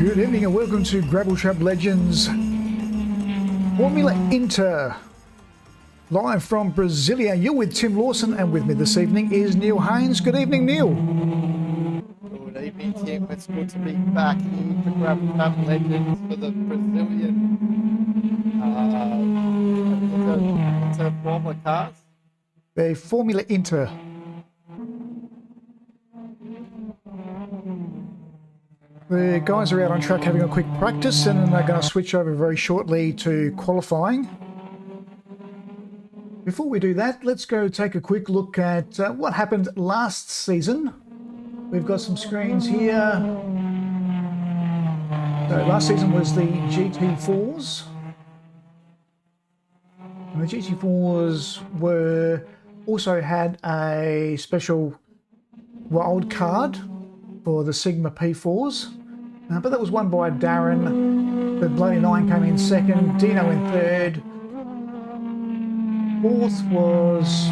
Good evening and welcome to Gravel Trap Legends Formula Inter. Live from Brasilia. You're with Tim Lawson and with me this evening is Neil Haynes. Good evening, Neil. Good evening, Tim. It's good to be back here for Gravel Trap Legends for the Brazilian Inter Formula cars. The Formula Inter. The guys are out on track having a quick practice and then they're going to switch over very shortly to qualifying. Before we do that, let's go take a quick look at what happened last season. We've got some screens here. So last season was the GT4s. And the GT4s also had a special wild card for the Sigma P4s. But that was won by Darren. The Bloody Nine came in second, Dino in third. Fourth was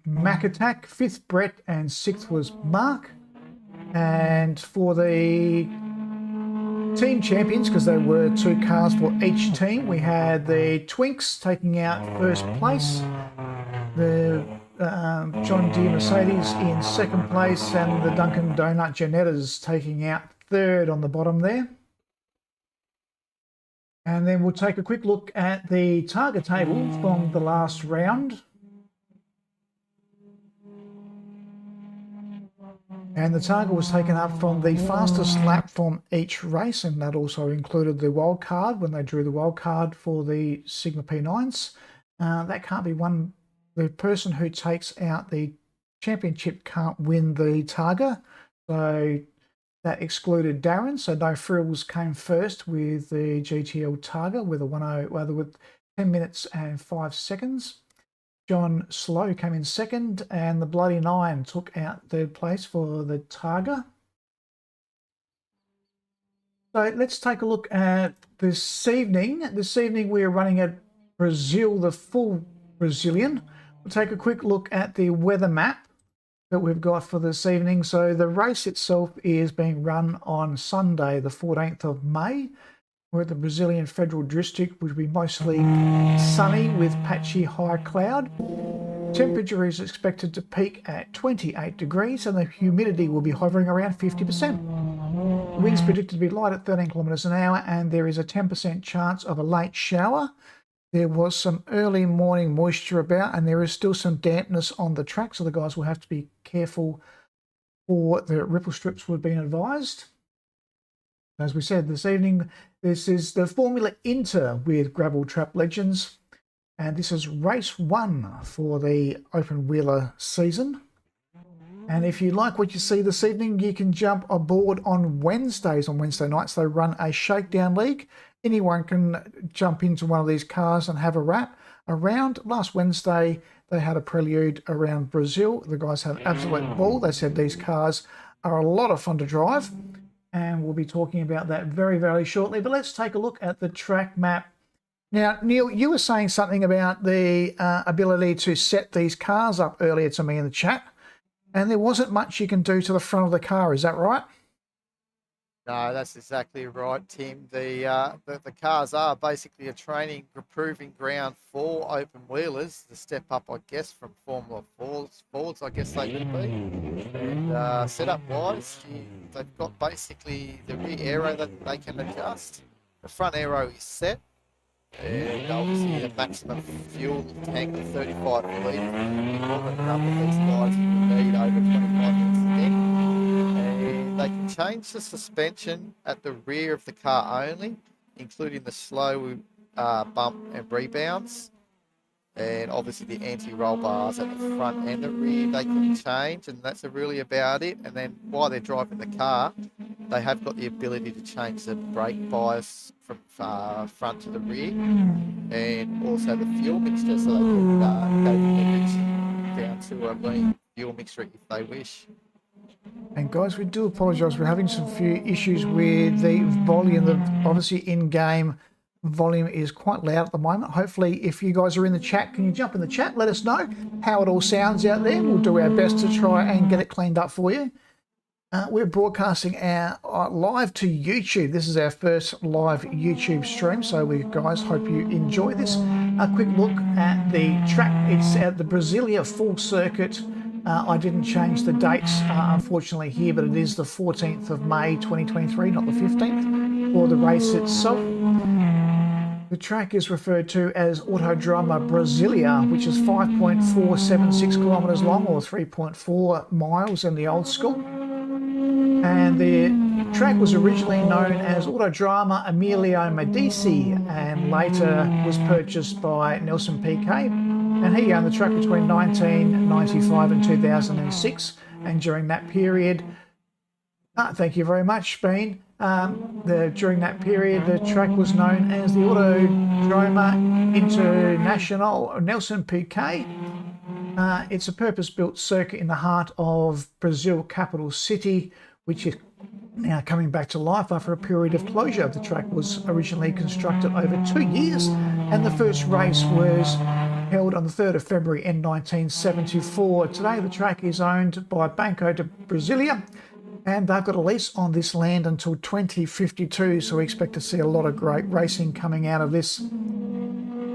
Mac Attack, fifth Brett, and sixth was Mark. And for the team champions, because there were two cars for each team, we had the Twinks taking out first place, the John Deere Mercedes in second place, and the Dunkin' Donut Janettas taking out third on the bottom there. And then we'll take a quick look at the target table from the last round. And the target was taken up from the fastest lap from each race, and that also included the wild card when they drew the wild card for the Sigma P9s. That can't be won. The person who takes out the championship can't win the target, so that excluded Darren. So No Frills came first with the GTL Targa with a 10 with 10 minutes and 5 seconds. John Slow came in second, and the Bloody Nine took out third place for the Targa. So let's take a look at this evening. This evening we are running at Brazil, the full Brazilian. We'll take a quick look at the weather map that we've got for this evening. So the race itself is being run on Sunday, the 14th of May. We're at the Brazilian Federal District, which will be mostly sunny with patchy high cloud. Temperature is expected to peak at 28 degrees and the humidity will be hovering around 50%. The wind's predicted to be light at 13 kilometres an hour and there is a 10% chance of a late shower. There was some early morning moisture about and there is still some dampness on the track, so the guys will have to be careful for the ripple strips we've been advised. As we said this evening, this is the Formula Inter with Gravel Trap Legends, and this is race 1 for the open wheeler season. And if you like what you see this evening, you can jump aboard on Wednesdays. On Wednesday nights, they run a shakedown league. Anyone can jump into one of these cars and have a wrap around. Last Wednesday, they had a prelude around Brazil. The guys had an absolute ball. They said these cars are a lot of fun to drive. And we'll be talking about that very, very shortly. But let's take a look at the track map. Now, Neil, you were saying something about the ability to set these cars up earlier to me in the chat. And there wasn't much you can do to the front of the car. Is that right? No, that's exactly right, Tim. The cars are basically a training, proving ground for open wheelers. The step up, I guess, from Formula Fords, I guess they would be. And setup-wise, they've got basically the rear aero that they can adjust. The front aero is set. And obviously a maximum fuel tank of 35 litres. More than enough of these guys will need over 25 minutes a day. They can change the suspension at the rear of the car only, including the slow bump and rebounds. And obviously the anti-roll bars at the front and the rear they can change, and that's really about it. And then while they're driving the car, they have got the ability to change the brake bias from front to the rear, and also the fuel mixture, so they can go from the mix down to a lean fuel mixture if they wish. And guys, we do apologise. We're having some few issues with the volume. Obviously in-game volume is quite loud at the moment. Hopefully, if you guys are in the chat, can you jump in the chat? Let us know how it all sounds out there. We'll do our best to try and get it cleaned up for you. We're broadcasting live to YouTube. This is our first live YouTube stream, so we guys hope you enjoy this. A quick look at the track. It's at the Brasilia full circuit. I didn't change the dates, unfortunately, here, but it is the 14th of May 2023, not the 15th, for the race itself. The track is referred to as Autodroma Brasilia, which is 5.476 kilometres long, or 3.4 miles in the old school. And the track was originally known as Autodroma Emilio Medici, and later was purchased by Nelson Piquet. And he owned the track between 1995 and 2006. And during that period, thank you very much, Bean. During that period, the track was known as the Autodroma International Nelson Piquet. It's a purpose-built circuit in the heart of Brazil capital city, which is now coming back to life after a period of closure. The track was originally constructed over 2 years, and the first race was held on the 3rd of February in 1974. Today, the track is owned by Banco de Brasilia, and they've got a lease on this land until 2052, so we expect to see a lot of great racing coming out of this.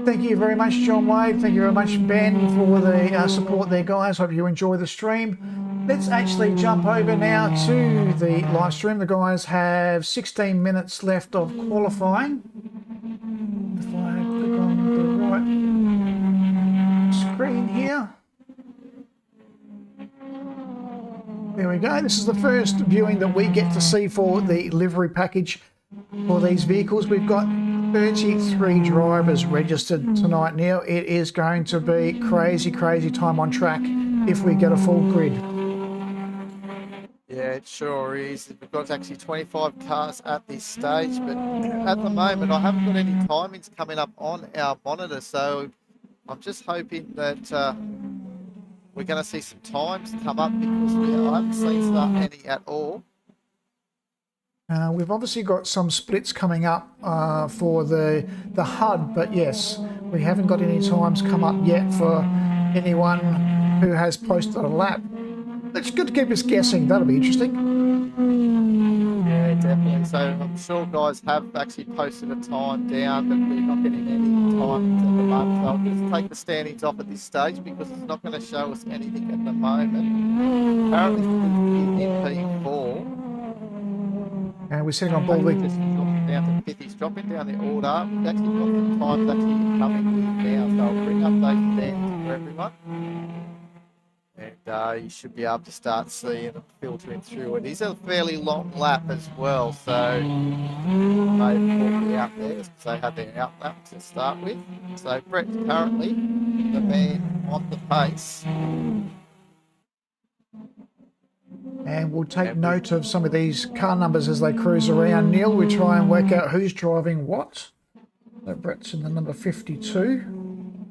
Thank you very much, John Wade. Thank you very much, Ben, for the support there, guys. Hope you enjoy the stream. Let's actually jump over now to the live stream. The guys have 16 minutes left of qualifying. If I click on the right screen here. There we go. This is the first viewing that we get to see for the livery package for these vehicles. We've got 33 drivers registered tonight, Neil. It is going to be crazy, crazy time on track if we get a full grid. Yeah, it sure is. We've got actually 25 cars at this stage, but at the moment I haven't got any timings coming up on our monitor, so I'm just hoping that we're going to see some times come up, because I haven't seen any at all. We've obviously got some splits coming up for the HUD, but yes, we haven't got any times come up yet for anyone who has posted a lap. It's good to keep us guessing. That'll be interesting. Yeah, definitely. So I'm sure guys have actually posted a time down, but we're not getting any times at the moment. So I'll just take the standings off at this stage, because it's not going to show us anything at the moment. Apparently it's in P4. And we're sitting on ball week. Just down to 5th. He's dropping down the order. We've actually got the times actually coming in now, so I'll bring up those standings for everyone. And you should be able to start seeing them filtering through. It is a fairly long lap as well, so maybe pull me out there because they had their out lap to start with. So Brett's currently the man on the pace. And we'll take note of some of these car numbers as they cruise around. Neil, we try and work out who's driving what. So Brett's in the number 52.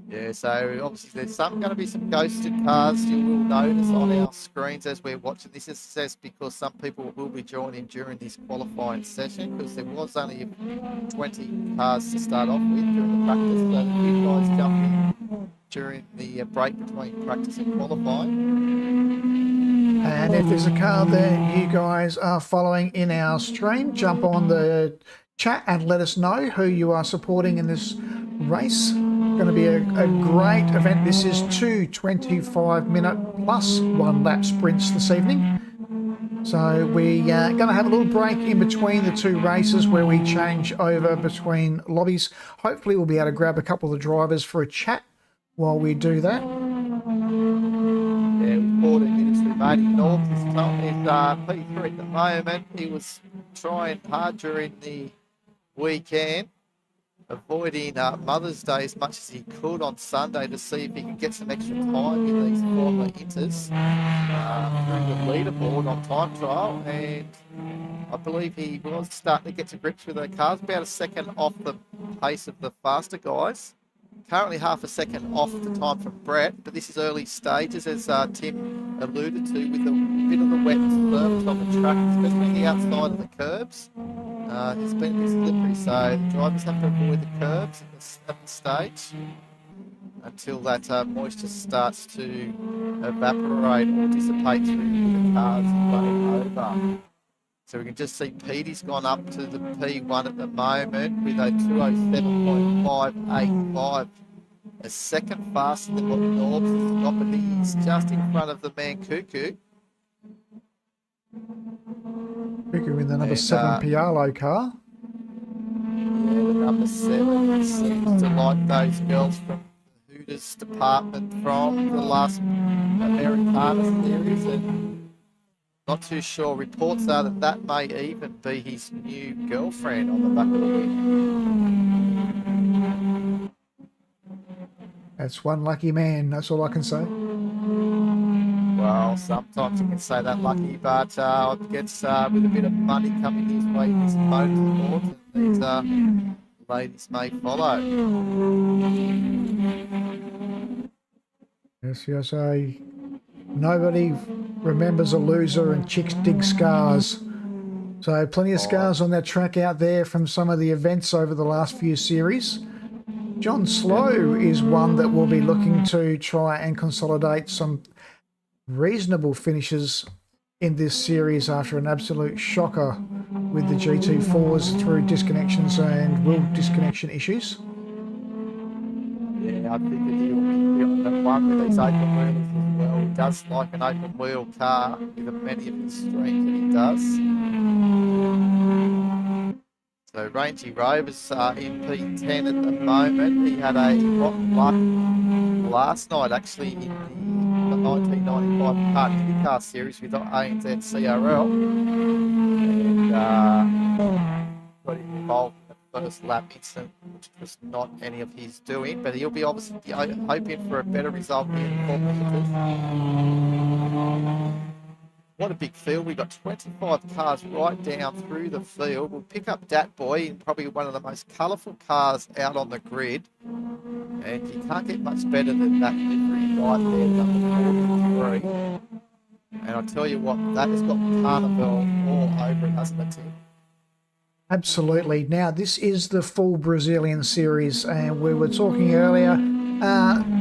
Yeah, so obviously there's going to be some ghosted cars you will notice on our screens as we're watching this. Is just because some people will be joining during this qualifying session, because there was only 20 cars to start off with during the practice. So a few guys jump in during the break between practice and qualifying. And if there's a car that you guys are following in our stream, jump on the chat and let us know who you are supporting in this race. Going to be a great event. This is 2 25-minute plus 1 lap sprints this evening. So we're going to have a little break in between the two races where we change over between lobbies. Hopefully we'll be able to grab a couple of the drivers for a chat while we do that. Yeah, 14 minutes to Matty North is P3 at the moment. He was trying hard during the weekend, avoiding Mother's Day as much as he could on Sunday to see if he could get some extra time in these Formula Inters through the leaderboard on time trial, and I believe he was starting to get to grips with the cars, about a second off the pace of the faster guys. Currently half a second off the time from Brett, but this is early stages, as Tim alluded to, with a bit of the wet surface on the track, especially the outside of the curbs. It's been a bit slippery, so the drivers have to avoid the curbs at the stage. until that moisture starts to evaporate or dissipate through the cars running over. So we can just see Petey's gone up to the P1 at the moment with a 207.585. A second faster than what Norbs has got, but he's just in front of the man Cuckoo. Cuckoo in the number And, 7 Pialo car. Yeah, the number 7 seems to like those girls from the Hooters department from the last Americana series, and not too sure. Reports are that that may even be his new girlfriend on the back of the wheel. That's one lucky man. That's all I can say. Well, sometimes you can say that lucky, but I guess with a bit of money coming his way, this motorsport, these ladies may follow. Yes, nobody remembers a loser and chicks dig scars. So plenty of scars on that track out there from some of the events over the last few series. John Slow is one that will be looking to try and consolidate some reasonable finishes in this series after an absolute shocker with the GT4s through disconnections and wheel disconnection issues. Yeah, I think that he'll be feeling the one with these open wheels as well. He does like an open wheel car with many of his streams that he does. So Rangy Rover's in P10 at the moment. He had a rotten luck last night actually in the 1995 Kart IndyCar series with AMS2 CRL. And got involved in the first lap incident, which was not any of his doing, but he'll be obviously hoping for a better result in Formula. What a big field. We've got 25 cars right down through the field. We'll pick up Dat Boy in probably one of the most colourful cars out on the grid. And you can't get much better than that livery right there, number 43. And I'll tell you what, that has got Carnival all over it, hasn't it, Tim? Absolutely. Now, this is the full Brazilian series, and we were talking earlier.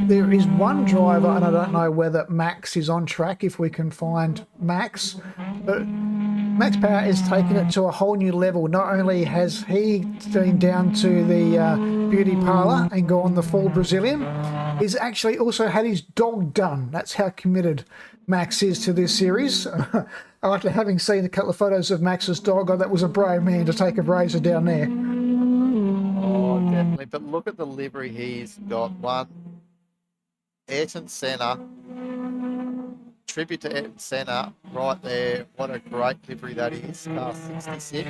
There is one driver, and I don't know whether Max is on track, if we can find Max, but Max Power is taking it to a whole new level. Not only has he been down to the beauty parlour and gone the full Brazilian, he's actually also had his dog done. That's how committed Max is to this series. After having seen a couple of photos of Max's dog, that was a brave man to take a razor down there. Oh, definitely. But look at the livery he's got. One, Ayrton Senna. Tribute to Ayrton Senna right there. What a great livery that is. Car 66.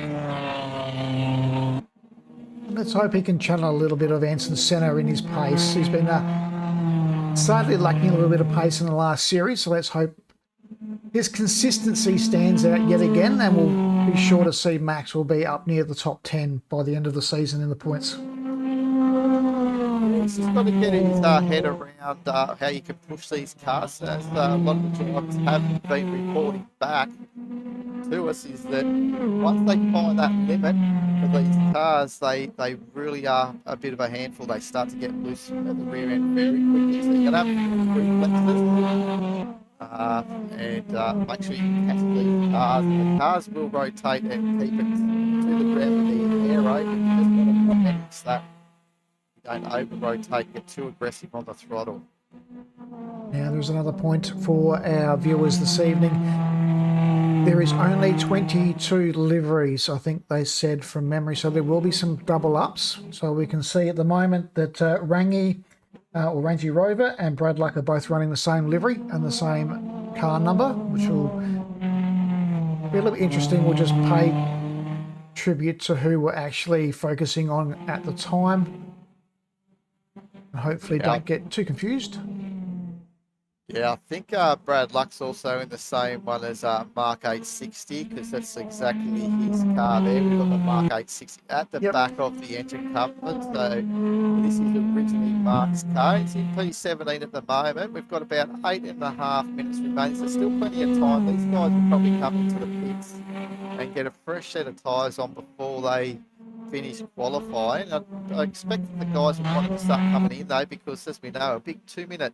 Let's hope he can channel a little bit of Ayrton Senna in his pace. He's been sadly lacking a little bit of pace in the last series, so let's hope his consistency stands out yet again, and we'll be sure to see Max will be up near the top 10 by the end of the season in the points. He's just got to get his head around how you can push these cars. As a lot of the drivers have been reporting back to us, is that once they find that limit for these cars, they really are a bit of a handful. They start to get loose at the rear end very quickly. So you're going to have reflexes and make sure you catch these cars. The cars will rotate and keep it to the ground with the aero. You just got to manage that. Don't over-rotate, get too aggressive on the throttle. Now there's another point for our viewers this evening. There is only 22 liveries, I think they said from memory, so there will be some double ups. So we can see at the moment that Rangy Rover and Brad Luck are both running the same livery and the same car number, which will be a little bit interesting. We'll just pay tribute to who we're actually focusing on at the time. Hopefully don't get too confused. Yeah, I think Brad Luck's also in the same one as Mark 860, because that's exactly his car there. We've got the Mark 860 at the back of the engine coupler. So this is originally Mark's car. It's in P17 at the moment. We've got about 8.5 minutes remaining, so still plenty of time. These guys will probably come into the pits and get a fresh set of tyres on before they finished qualifying. I expected the guys would want to start coming in though, because as we know, a big 2-minute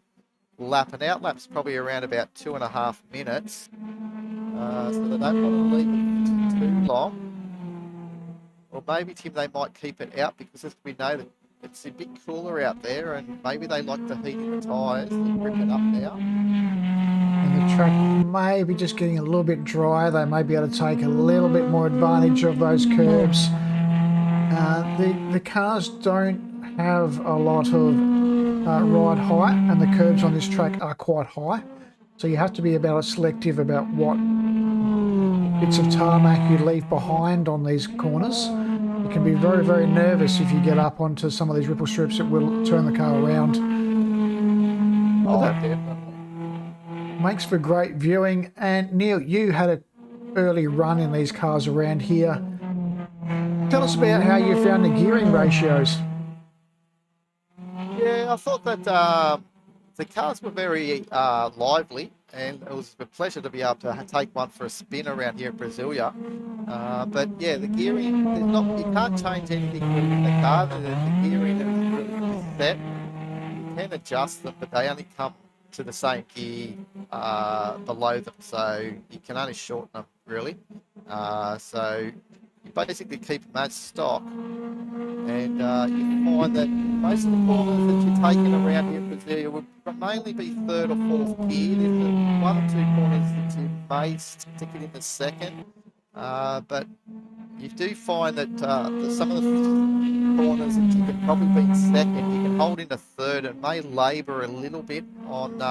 lap and outlap's probably around about 2.5 minutes. So they don't want to leave it too long. Or maybe, Tim, they might keep it out because as we know that it's a bit cooler out there, and maybe they like to heat in the tyres. They're ripping up now. And the track may be just getting a little bit drier. They may be able to take a little bit more advantage of those curbs. The cars don't have a lot of ride height, and the curbs on this track are quite high. So you have to be about selective about what bits of tarmac you leave behind on these corners. You can be very, very nervous if you get up onto some of these ripple strips. It will turn the car around. Oh, definitely. Makes for great viewing. And Neil, you had an early run in these cars around here. Tell us about how you found the gearing ratios. Yeah, I thought that the cars were very lively, and it was a pleasure to be able to take one for a spin around here at Brasilia. But yeah, the gearing, you can't change anything in the car. The gearing is really set. You can adjust them, but they only come to the same gear below them, so you can only shorten them really. So you basically keep them as stock, and you find that most of the corners that you're taking around here in Brazil will mainly be third or fourth gear. There's one or two corners that you may stick it in the second, but you do find that some of the corners that you can probably be in second, you can hold in a third. It may labour a little bit on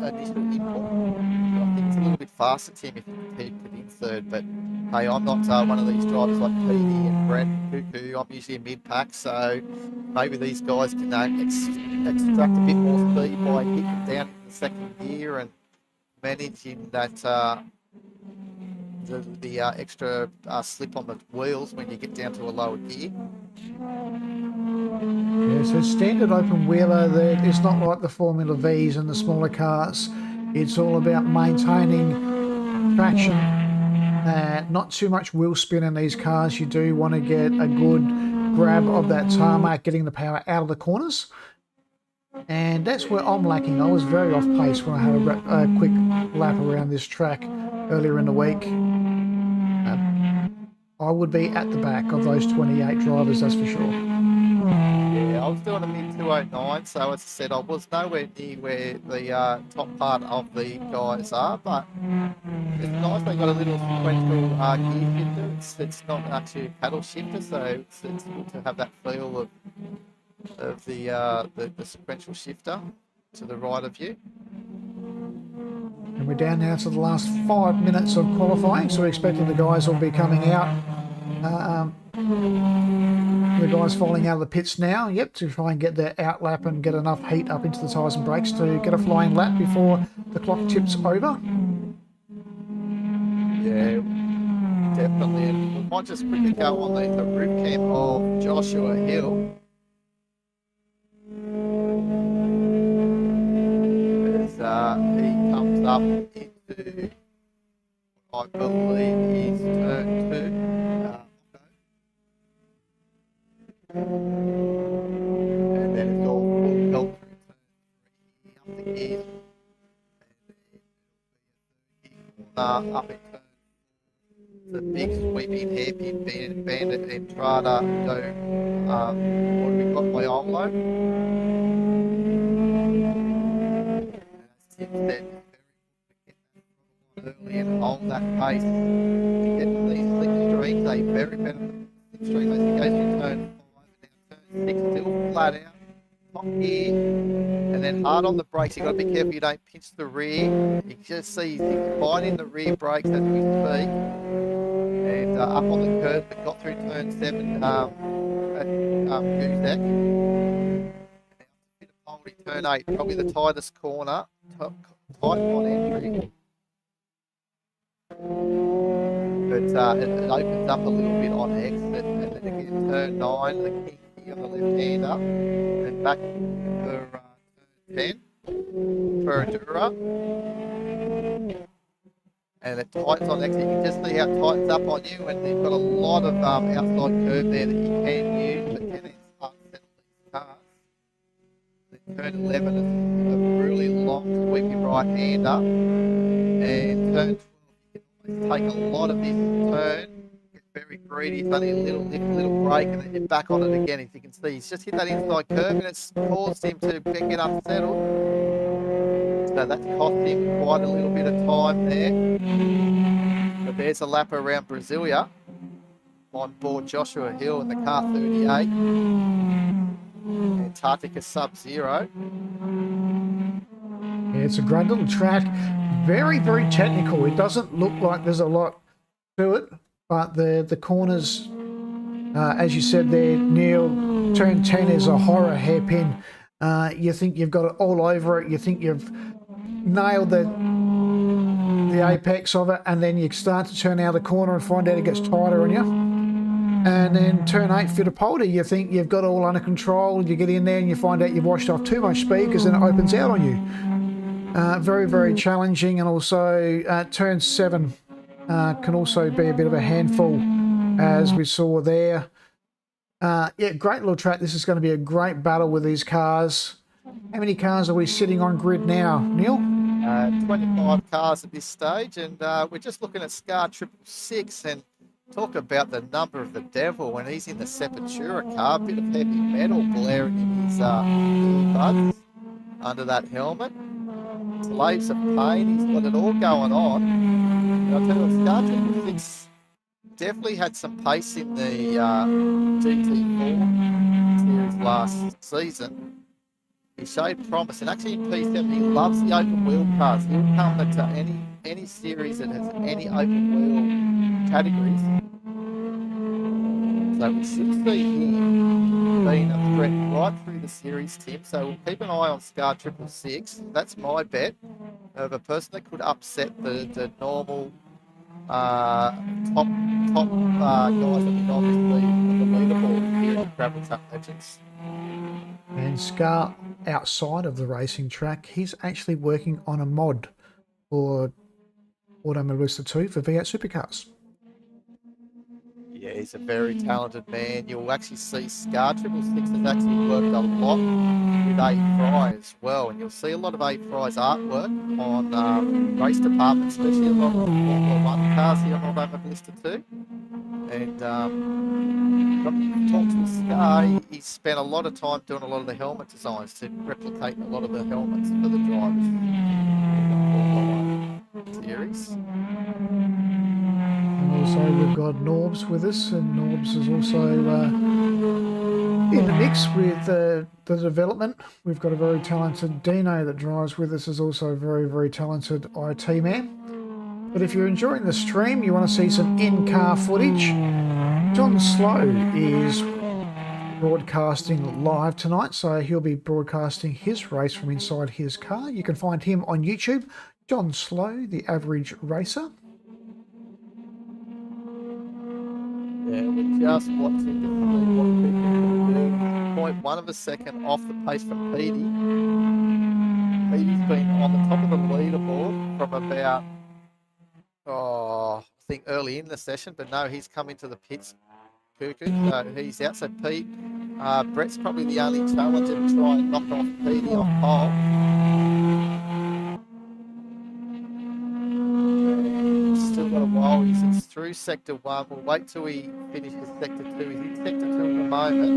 initial input. I think it's a little bit faster, Tim, if you keep it in third. But hey, I'm not one of these drivers like Petey and Brent Cuckoo. I'm usually a mid-pack, so maybe these guys can extract a bit more speed by hitting down in the second gear and managing that the extra slip on the wheels when you get down to a lower gear. Yeah, so standard open wheeler, it's not like the Formula Vs and the smaller cars. It's all about maintaining traction, not too much wheel spin in these cars. You do want to get a good grab of that tarmac, getting the power out of the corners. And that's where I'm lacking. I was very off pace when I had a quick lap around this track earlier in the week. I would be at the back of those 28 drivers, that's for sure. Yeah, I was doing a mid 209, so as I said, I was nowhere near where the top part of the guys are, but it's nice they got a little sequential gear shifter. It's not actually a paddle shifter, so it's good to have that feel of the sequential shifter to the right of you. And we're down now to the last 5 minutes of qualifying, so we're expecting the guys will be coming out. The guys falling out of the pits now, yep, to try and get their out lap and get enough heat up into the tyres and brakes to get a flying lap before the clock tips over. Yeah, definitely. And we might just quickly go on the roof cam of Joshua Hill. He comes up into, I believe, is turn 2. And then it's all full belt through turn 3, up the gears. And up in turn, the big sweeping hairpin bandit Entrada. So, what have we got by Olo? Said early and hold that pace. You get these slick streaks, they very benefit slick streak as he goes to turn 5 and now turn 6, still flat out, top gear, and then hard on the brakes. You've got to be careful you don't pinch the rear. You just see he's biting the rear brakes as we speak, and up on the curve, but got through turn 7 at Guzek. Turn 8, probably the tightest corner, tight on entry. But it opens up a little bit on exit, and then again turn 9, the key on the left hand up, and back for turn 10 for Endura. and it tightens on exit. You can just see how it tightens up on you, and they've got a lot of outside curve there that you can use, but then it's hard to settle these cars. Then turn 11 is a really long sweepy right-hander, and turn 12 you can always take a lot of this turn, get very greedy, it's only a little lift, a little break, and then you're back on it again. As you can see, he's just hit that inside curve, and it's caused him to get unsettled. So that's cost him quite a little bit of time there. But there's a lap around Brasilia on board Joshua Hill in the car 38. Antarctica Sub-Zero. Yeah, it's a great little track. Very, very technical. It doesn't look like there's a lot to it, but the corners, as you said there, Neil, turn 10 is a horror hairpin. You think you've got it all over it. You think you've nailed the apex of it, and then you start to turn out the corner and find out it gets tighter on you. And then turn 8 Fittipaldi, you think you've got it all under control. You get in there and you find out you've washed off too much speed because then it opens out on you. Very, very challenging. And also turn 7 can also be a bit of a handful, as we saw there. Yeah, great little track. This is going to be a great battle with these cars. How many cars are we sitting on grid now, Neil? 25 cars at this stage, and we're just looking at Scar 666, and talk about the number of the devil when he's in the Sepultura car. A bit of heavy metal blaring in his earbuds under that helmet. Slaves of Pain, he's got it all going on. And I'll tell you what, Scar 666 definitely had some pace in the GT4 series last season. He showed promise, and actually in P7 he loves the open wheel cars. He'll come into any series that has any open wheel categories. So we should see him being a threat right through the series, Tim. So we'll keep an eye on Scar 666. That's my bet of a person that could upset the normal top guys that we normally see on the leaderboard here at the Gravel Truck Legends. And Scar, outside of the racing track, he's actually working on a mod for Automobilista 2 for V8 Supercars. Yeah, he's a very talented man. You'll actually see Scar 666 has actually worked a lot with A-Fry as well, and you'll see a lot of A-Fry's artwork on race departments, especially a lot of the Formula 1 cars here on Automobilista 2. And talk to Scar, he's spent a lot of time doing a lot of the helmet designs to replicate a lot of the helmets for the drivers in the Formula 1 series. And also we've got Norbs with us, and Norbs is also in the mix with the development. We've got a very talented Dino that drives with us, is also a very, very talented IT man. But if you're enjoying the stream, you want to see some in-car footage, John Slow is broadcasting live tonight, so he'll be broadcasting his race from inside his car. You can find him on YouTube, John Slow, the average racer. Yeah, we're just watching to see what people can do. 0.1 of a second off the pace from Petey. Petey's been on the top of the leaderboard from about, I think early in the session, but no, he's come into the pits, Cuckoo, so he's out. So Pete, Brett's probably the only challenger to try and knock off Petey on pole. Still got a while. He's through sector 1. We'll wait till he finishes sector 2. He's in sector 2 at the moment.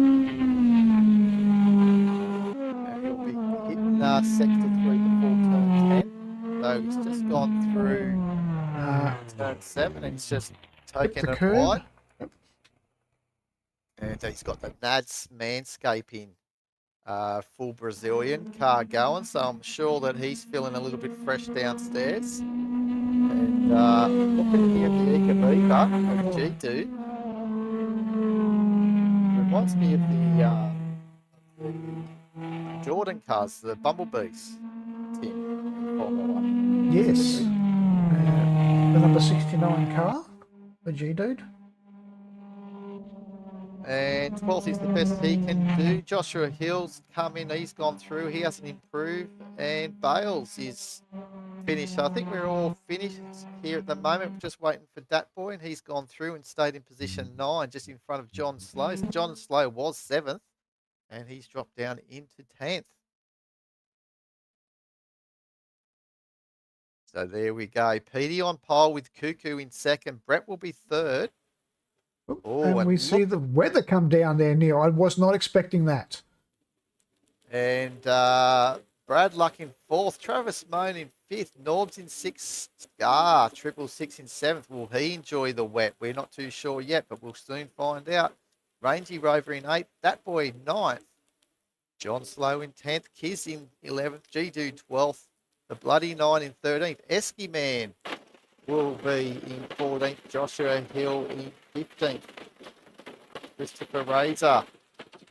And he'll be hitting sector 3 before turn 10. So he's just gone through turn 7 and he's just taken it wide. And he's got the Nads Manscaping full Brazilian car going. So I'm sure that he's feeling a little bit fresh downstairs. And looking here at the Ikaviva of G-Dude, reminds me of the Jordan cars, the Bumblebees, Tim, Formula 1. Yes. The number 69 car, the G-Dude. And 12th is the best he can do. Joshua Hill's come in, he's gone through, he hasn't improved. And Bales is finished. So I think we're all finished here at the moment. We're just waiting for Dat Boy, and he's gone through and stayed in position 9, just in front of John Slow. So John Slow was 7th, and he's dropped down into 10th. So there we go. Petey on pole with Cuckoo in 2nd. Brett will be 3rd. Oh, and we see the weather come down there, Neil. I was not expecting that. And Brad Luck in 4th. Travis Moan in 5th. Norbs in 6th. Scar 666 in 7th. Will he enjoy the wet? We're not too sure yet, but we'll soon find out. Rangy Rover in 8th. That Boy 9th. John Slow in 10th. Kiz in 11th. G-Dude 12th. The Bloody 9 in 13th. Esky Man will be in 14th. Joshua Hill in 15th. Christopher Razor,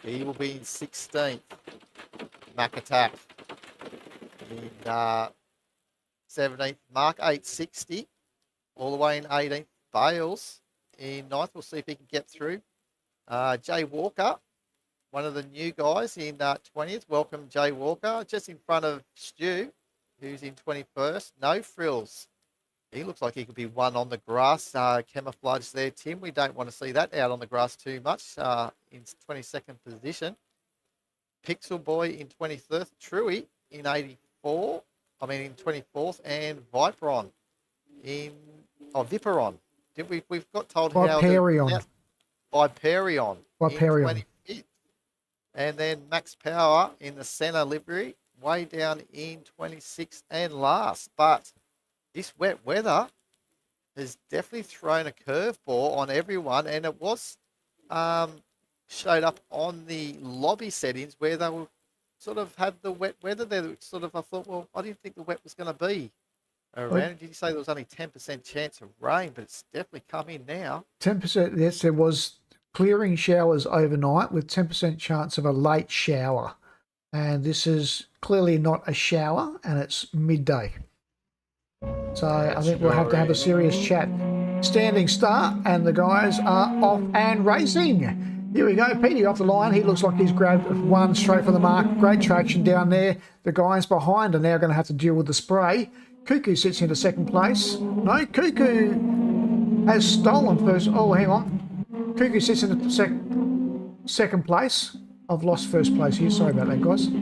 he will be in 16th. Mac Attack in 17th. Mark 860 all the way in 18th. Bales in 9th. We'll see if he can get through. Jay Walker, one of the new guys in 20th. Welcome, Jay Walker. Just in front of Stu, who's in 21st. No Frills. He looks like he could be one on the grass. Camouflage there, Tim. We don't want to see that out on the grass too much. In 22nd position. Pixel Boy in 23rd. Truey in 84. In 24th. And Viperon in... Viperon. We've got told Viperion. Viperion. Viperion. In 25th. And then Max Power in the centre livery. Way down in 26th and last. But... this wet weather has definitely thrown a curveball on everyone, and it was showed up on the lobby settings where they were sort of had the wet weather there. Sort of, I thought, well, I didn't think the wet was going to be around. Did you say there was only 10% chance of rain, but it's definitely come in now? 10%, yes, there was clearing showers overnight with 10% chance of a late shower. And this is clearly not a shower, and it's midday. So I think we'll have to have a serious chat. Standing start, and the guys are off and racing. Here we go, Petey off the line. He looks like he's grabbed one straight from the mark. Great traction down there. The guys behind are now going to have to deal with the spray. Cuckoo sits into 2nd place. No, Cuckoo has stolen first. Oh, hang on. Cuckoo sits into 2nd place. I've lost 1st place here. Sorry about that, guys. I'm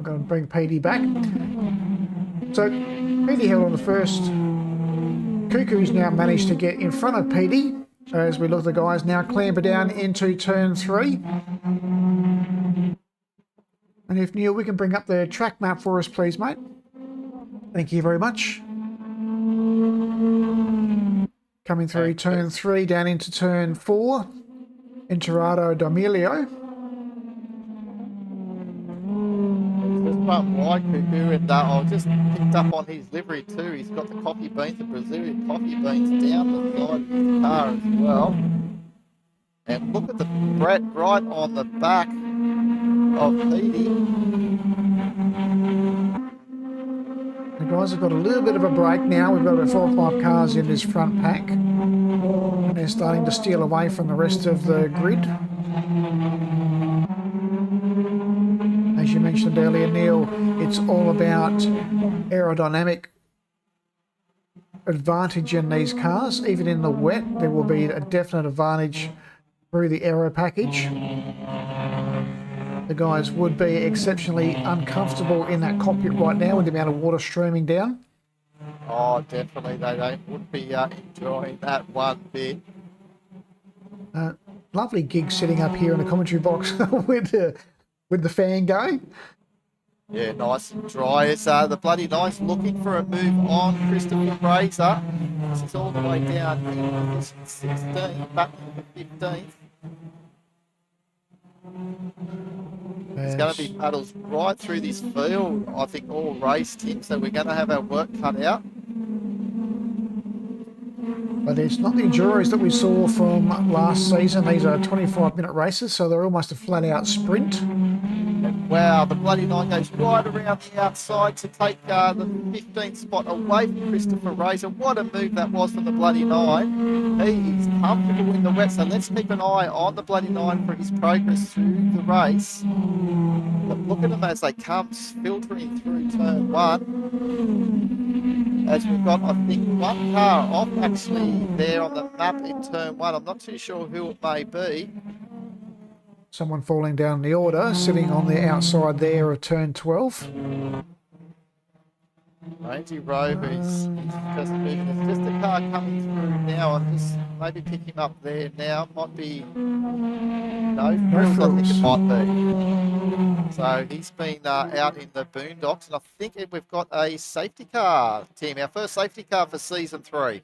going to bring Petey back. So, Petey held on the first. Cuckoo's now managed to get in front of Petey as we look at the guys now clamber down into turn 3. And if Neil, we can bring up the track map for us, please, mate. Thank you very much. Coming through turn 3 down into turn 4. Enterado D'Amelio. One wide Cuckoo, and I just picked up on his livery too. He's got the coffee beans, the Brazilian coffee beans down the side of his car as well. And look at the Brett right on the back of Petey. The guys have got a little bit of a break now. We've got about 4 or 5 cars in this front pack. And they're starting to steal away from the rest of the grid. As you mentioned earlier, Neil, it's all about aerodynamic advantage in these cars. Even in the wet, there will be a definite advantage through the aero package. The guys would be exceptionally uncomfortable in that cockpit right now with the amount of water streaming down. Oh, definitely. They would be enjoying that one bit. Lovely gig sitting up here in the commentary box with the fan going. Yeah, nice and dry. It's the Bloody Nice looking for a move on. Christopher Razor. This is all the way down in position 16, back to 15th. It's going to be battles right through this field, I think, all race, Tim, so we're going to have our work cut out. But it's not the Enduros that we saw from last season. These are 25-minute races, so they're almost a flat-out sprint. And Wow, the Bloody Nine goes right around the outside to take the 15th spot away from Christopher Razor. What a move that was from the Bloody Nine. He is comfortable in the wet, so let's keep an eye on the Bloody Nine for his progress through the race. But look at them as they come filtering through turn one. As we've got, I think, one car off actually there on the map in turn one. I'm not too sure who it may be. Someone falling down the order, sitting on the outside there of turn 12. Rangy Rover is just moving. There's just a car coming through now. I'll just maybe pick him up there now. Might be... No frills, I think it might be. So he's been out in the boondocks, and I think we've got a safety car, Tim. Our first safety car for season 3.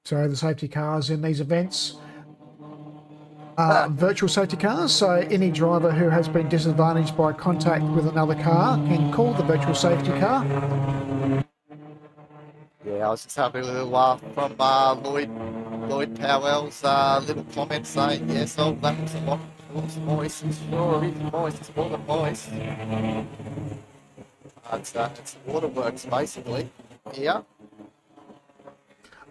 So the safety cars in these events are virtual safety cars. So any driver who has been disadvantaged by contact with another car can call the virtual safety car. Yeah, I was just having a little laugh from Lloyd Powell's little comment saying, yes, oh, that looks a lot looks moist. It sure is moist. It's more than moist. It's waterworks, basically. Yeah.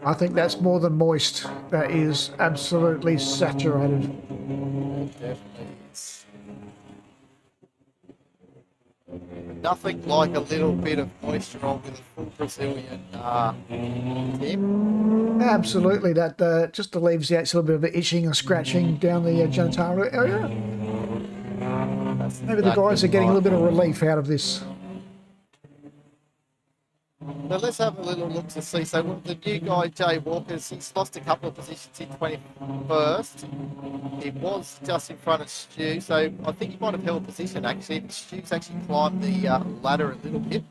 I think that's more than moist. That is absolutely saturated. It definitely is. Nothing like a little bit of moisture on with a full Brazilian Tim. Absolutely, that just alleviates a little bit of itching and scratching down the genital area. Maybe the guys are getting a little bit of relief out of this. So let's have a little look to see. So the new guy, Jay Walker's, he's lost a couple of positions in 21st. He was just in front of Stu, so I think he might have held position actually. Stu's actually climbed the ladder a little bit.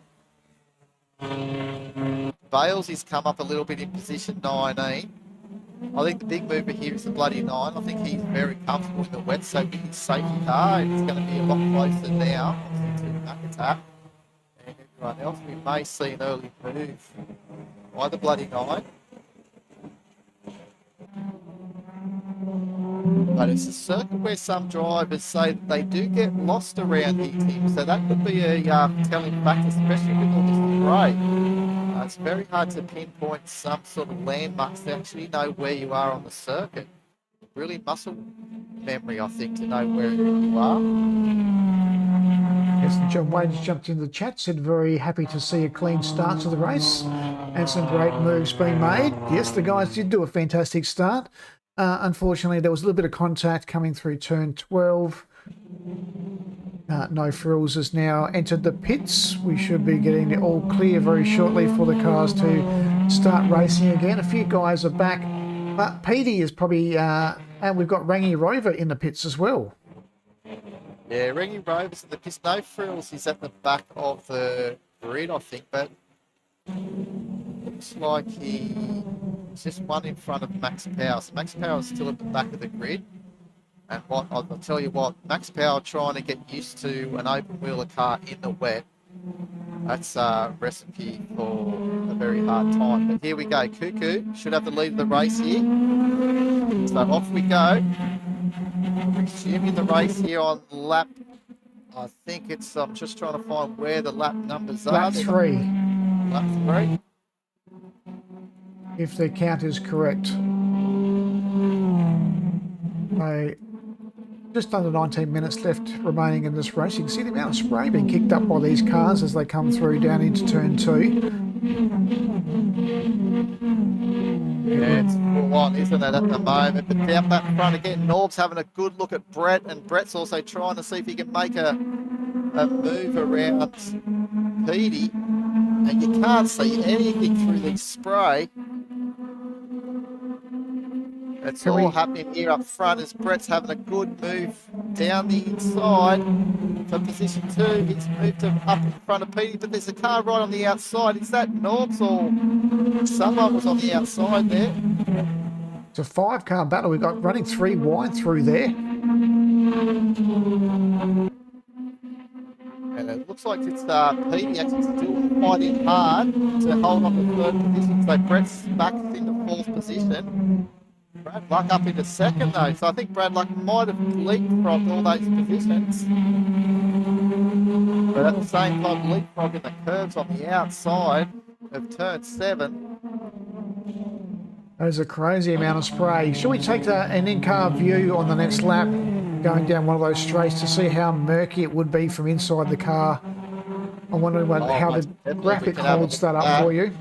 Bales has come up a little bit in position 19. I think the big mover here is the Bloody Nine. I think he's very comfortable in the wet, so with his safety car, it's going to be a lot closer now to McAtack. And everyone else, we may see an early move by the Bloody Nine. But it's a circuit where some drivers say that they do get lost around here, Tim. So that could be a telling factor, especially with all this spray. It's very hard to pinpoint some sort of landmarks to actually know where you are on the circuit. Really muscle memory, I think, to know where you are. Yes, John Wayne's jumped into the chat, said very happy to see a clean start to the race and some great moves being made. Yes, the guys did do a fantastic start. Unfortunately, there was a little bit of contact coming through turn 12. No Frills has now entered the pits. We should be getting it all clear very shortly for the cars to start racing again. A few guys are back, but Petey is probably, and we've got Rangy Rover in the pits as well. Yeah, Rangy Rover's in the pits. No Frills, he's at the back of the grid, I think, but looks like he's just one in front of Max Power. So Max Power is still at the back of the grid. And what I'll tell you what, Max Power trying to get used to an open wheeler car in the wet, that's a recipe for a very hard time. But here we go. Cuckoo should have the lead of the race here. So off we go. Resuming the race here on lap, I think it's, I'm just trying to find where the lap numbers are. Lap 3. Lap 3. If the count is correct. Just under 19 minutes left remaining in this race. You can see the amount of spray being kicked up by these cars as they come through down into turn 2. Yeah, it's full on, isn't it, at the moment? But down that front again, Norb's having a good look at Brett, and Brett's also trying to see if he can make a move around Petey. And you can't see anything through the spray. It's all happening here up front as Brett's having a good move down the inside for position 2. He's moved up in front of Petey, but there's a car right on the outside. Is that Norbs or someone was on the outside there? It's a 5-car battle. We've got running 3 wide through there. And it looks like it's Petey actually still fighting hard to hold on to 3rd position. So Brett's back into 4th position. Brad Luck up into second though, so I think Brad Luck might have leapfrogged all those positions. But at the same time, leapfrogging the curves on the outside of turn 7. There's a crazy amount of spray. Should we take an in-car view on the next lap, going down one of those straights to see how murky it would be from inside the car? I'm wondering how the graphic holds that up for you.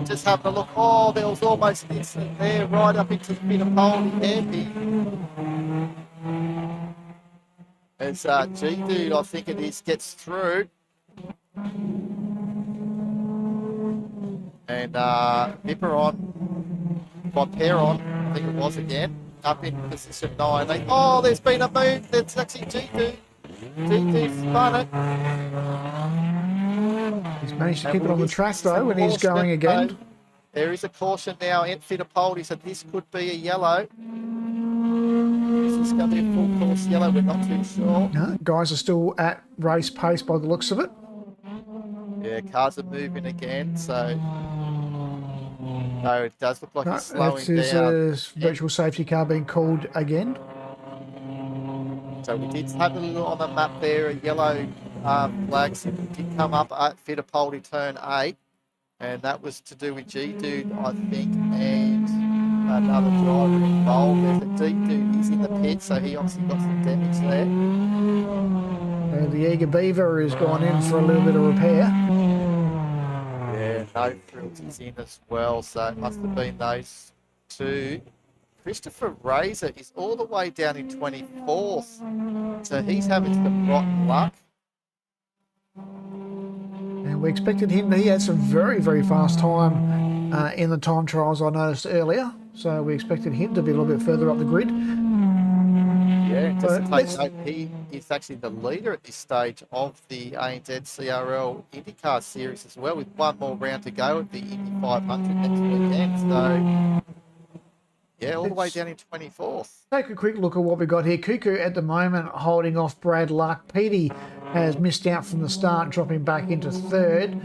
Just having a look. Oh, there was almost an incident there, right up into the Fittipaldi hairpin. As G-Dude, I think it is, gets through. And Viperon, I think it was again, up in position 9. Oh, there's been a move. That's actually G-Dude. G-Dude spun it. He's managed to keep it on the track though, and he's going again. There is a caution now in Fittipaldi, so this could be a yellow. Is this going to be a full course yellow? We're not too sure. No, guys are still at race pace by the looks of it. Yeah, cars are moving again, so no, it does look like he's slowing down. That's his virtual safety car being called again. So we did have a little on the map there, a yellow flags did come up at Fittipaldi turn 8, and that was to do with G-Dude, I think, and another driver involved. There's a D-Dude, he's in the pit, so he obviously got some damage there. And the Eager Beaver has gone in for a little bit of repair. Yeah, no frills is in as well, so it must have been those two. Christopher Razor is all the way down in 24th, so he's having some rotten luck. And we expected him, he had some very, very fast time in the time trials I noticed earlier, so we expected him to be a little bit further up the grid. Yeah, just to take note, he is actually the leader at this stage of the ANZ CRL IndyCar series as well, with one more round to go at the Indy 500 next weekend, so yeah, all the way down in 24th. Take a quick look at what we got here. Cuckoo at the moment holding off Brad Luck. Petey has missed out from the start, dropping back into 3rd.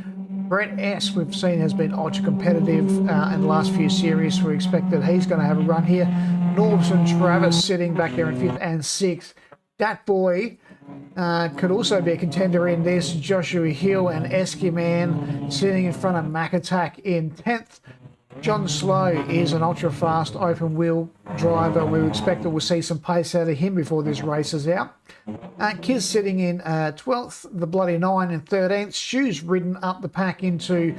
Brett S, we've seen, has been ultra competitive in the last few series. We expect that he's going to have a run here. Norbs and Travis sitting back there in 5th and 6th. Dat Boy could also be a contender in this. Joshua Hill and Eskiman sitting in front of Mac Attack in 10th. John Slow is an ultra-fast open-wheel driver. We expect that we'll see some pace out of him before this race is out. Kiz sitting in 12th, the Bloody 9 in 13th. Shoes ridden up the pack into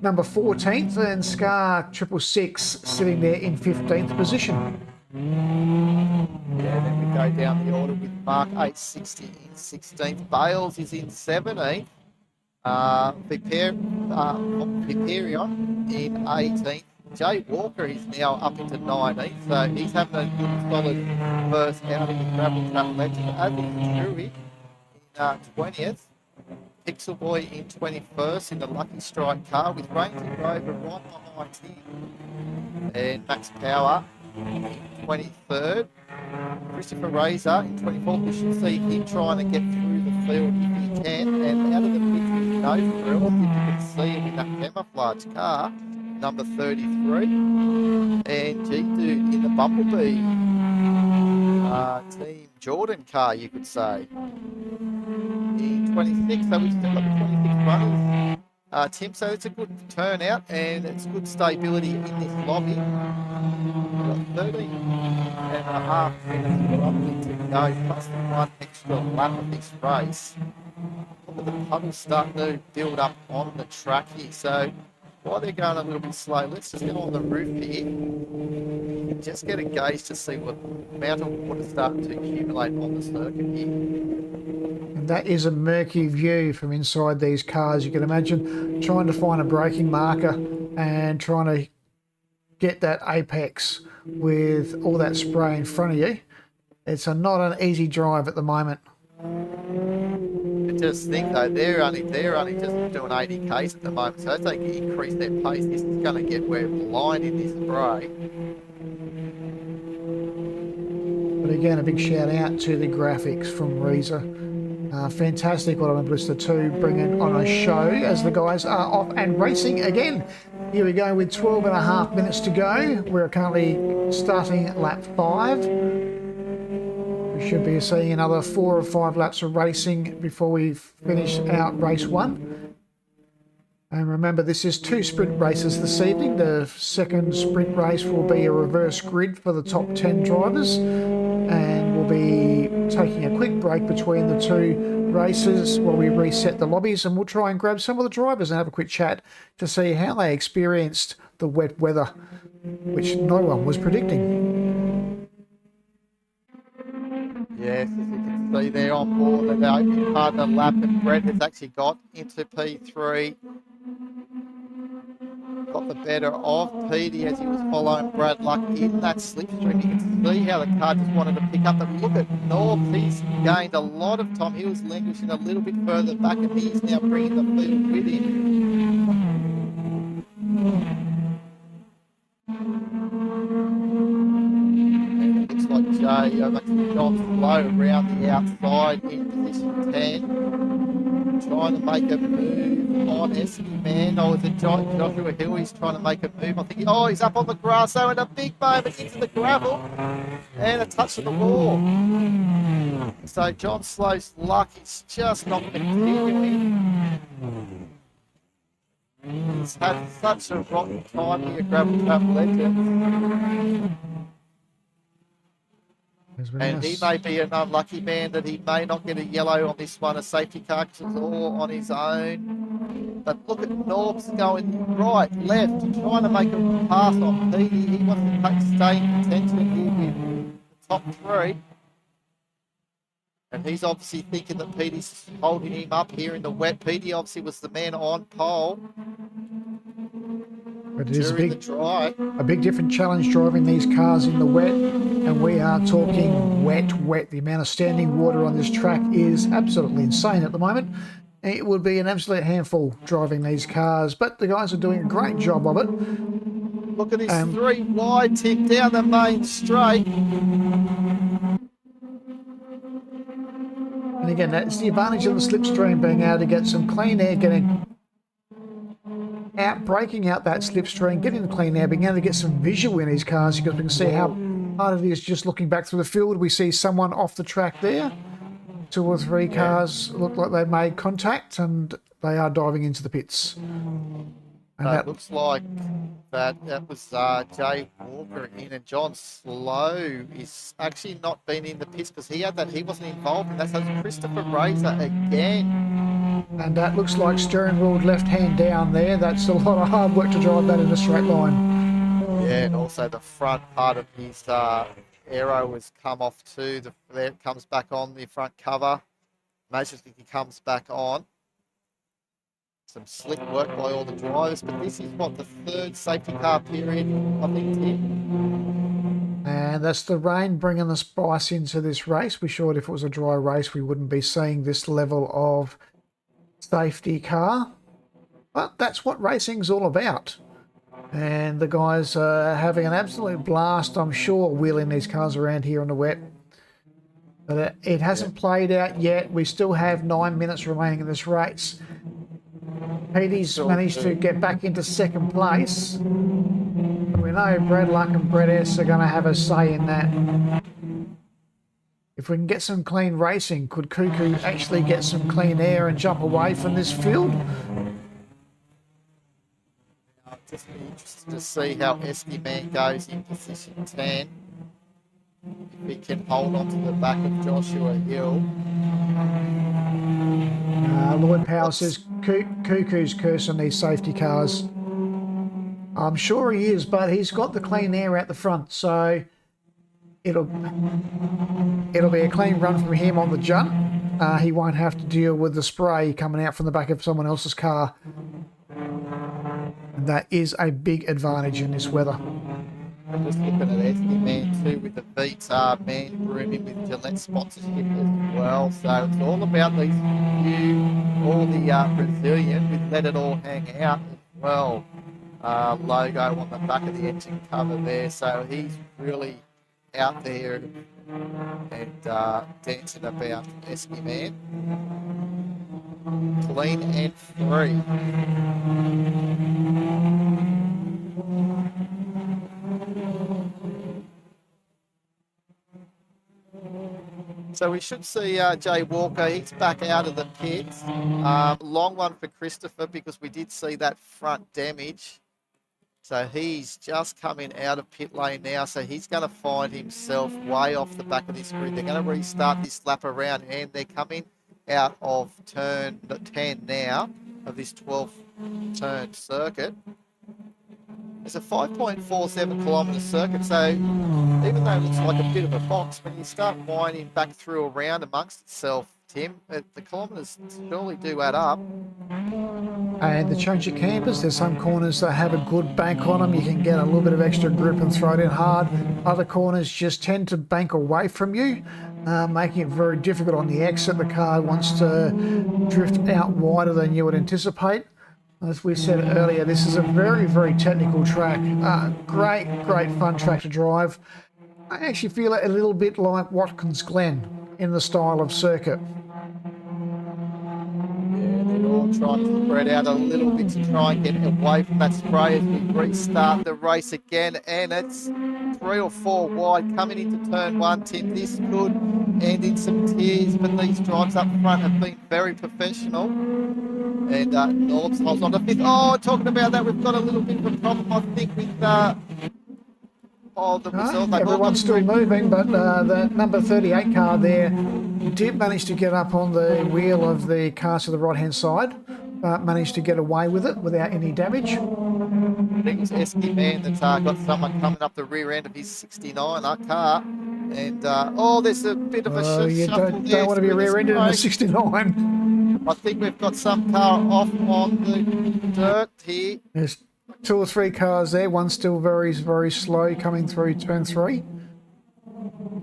number 14th, and Scar 666 sitting there in 15th position. Yeah, then we go down the order with Mark 860 in 16th. Bales is in 17th. Viperion in 18th. Jay Walker is now up into 19th, so he's having a good solid first outing with Gravel Trap Legend. As is Drury in 20th. Pixel Boy in 21st in the Lucky Strike car, with Ranger Rover right behind him. And Max Power in 23rd. Christopher Razor in 24th. We should see him trying to get through the field if he can. And out of the pits with no frills, if you can see him in that camouflage car, number 33. And G-Dude in the Bumblebee Team Jordan car, you could say. In 26, so we've still got the 26 runners. Tim, so it's a good turnout and it's good stability in this lobby. We've got 13 and a half minutes roughly to go, plus the one extra lap of this race. Look at the puddles starting to build up on the track here, so while they're going a little bit slow, let's just go on the roof here and just get a gauge to see what amount of water starting to accumulate on the circuit here. And that is a murky view from inside these cars. You can imagine trying to find a braking marker and trying to get that apex with all that spray in front of you. It's not an easy drive at the moment. Just think though, they're only just doing 80 k's at the moment, so as they increase their pace, this is going to get we're blind in this spray. But again, a big shout out to the graphics from Reza. Fantastic Automobilista 2 bringing on a show as the guys are off and racing again. Here we go with 12 and a half minutes to go. We're currently starting lap 5. We should be seeing another 4 or 5 laps of racing before we finish out race 1. And remember, this is 2 sprint races this evening. The second sprint race will be a reverse grid for the top 10 drivers. And we'll be taking a quick break between the 2 races while we reset the lobbies. And we'll try and grab some of the drivers and have a quick chat to see how they experienced the wet weather, which no one was predicting. Yes, as you can see there on board, the opening part of the lap, and Brett has actually got into P3. Got the better of Petey as he was following Brad Luck in that slipstream. You can see how the car just wanted to pick up. And look at Norbs, he's gained a lot of time. He was languishing a little bit further back, and he's now bringing the field with him. And it looks like Jay actually gone slow around the outside in position 10. Trying to make a move on Esky Man. Oh, is it Joshua Hill? He's trying to make a move. I think, oh, he's up on the grass. So, in a big moment into the gravel and a touch of the wall. So, John Slow's luck is just not continuing. He's had such a rotten time here, Gravel Trap Legends. And he may be an unlucky man that he may not get a yellow on this one, a safety car, because it's all on his own. But look at Norbs going right, left, trying to make a pass on Petey. He wants to stay in contention here with the top 3. And he's obviously thinking that Petey's holding him up here in the wet. Petey obviously was the man on pole. But it is a big different challenge driving these cars in the wet, and we are talking wet. The amount of standing water on this track is absolutely insane at the moment. It would be an absolute handful driving these cars, but the guys are doing a great job of it. Look at his 3 wide tick down the main straight. And again, that's the advantage of the slipstream, being able to get some clean air, getting out, breaking out that slipstream, getting the clean air, being able to get some visual in these cars, because we can see how hard it is just looking back through the field. We see someone off the track there. 2 or 3 cars look like they made contact, and they are diving into the pits. And that looks like that was Jay Walker in, and John Slow is actually not been in the pits because he wasn't involved in that. So it's Christopher Razor again. And that looks like steering wheel left hand down there. That's a lot of hard work to drive that in a straight line. Yeah, and also the front part of his aero has come off too. There it comes back on the front cover. Basically, he comes back on. Some slick work by all the drivers, but this is what, the 3rd safety car period, I think, Tim. And that's the rain bringing the spice into this race. We sure if it was a dry race, we wouldn't be seeing this level of safety car. But that's what racing's all about. And the guys are having an absolute blast, I'm sure, wheeling these cars around here on the wet. But it hasn't played out yet. We still have 9 minutes remaining in this race. Petey's managed to get back into 2nd place. We know Brad Luck and Brett S are going to have a say in that. If we can get some clean racing, could Cuckoo actually get some clean air and jump away from this field? I'll just be interested to see how Esky Man goes in position 10. If he can hold on to the back of Joshua Hill. Lloyd Powell says Cuckoo's cursing these safety cars. I'm sure he is, but he's got the clean air out the front, so it'll be a clean run from him on the jump. He won't have to deal with the spray coming out from the back of someone else's car. And that is a big advantage in this weather. I'm just looking at Esky Man too, with the Vita Man grooming with Gillette sponsorship as well. So it's all about these all the Brazilian with Let It All Hang Out as well. Logo on the back of the engine cover there. So he's really out there and dancing about Esky Man. Clean and free. So we should see Jay Walker. He's back out of the pits. Long one for Christopher because we did see that front damage. So he's just coming out of pit lane now. So he's going to find himself way off the back of this grid. They're going to restart this lap around, and they're coming out of turn 10 now of this 12th turn circuit. It's a 5.47 kilometre circuit, so even though it looks like a bit of a box, when you start winding back through around amongst itself, Tim, the kilometres surely do add up. And the change of campers, there's some corners that have a good bank on them. You can get a little bit of extra grip and throw it in hard. Other corners just tend to bank away from you, making it very difficult on the exit. The car wants to drift out wider than you would anticipate. As we said earlier, this is a very, very technical track. Great fun track to drive. I actually feel it a little bit like Watkins Glen in the style of circuit. Yeah, they're all trying to spread out a little bit to try and get away from that spray as we restart the race again. And it's 3 or 4 wide coming into turn 1, Tim. This could end in some tears, but these drives up front have been very professional. And Norbs holds on to 5th. Oh, talking about that, we've got a little bit of a problem, I think, with the result. Everyone's still moving, but the number 38 car there did manage to get up on the wheel of the car to the right-hand side, but managed to get away with it without any damage. I think it was Esky Man that got someone coming up the rear end of his 69 car. And, there's a bit of a shuffle you don't there want to be rear-ended in a 69. I think we've got some car off on the dirt here. There's 2 or 3 cars there. One's still very, very slow coming through turn 3.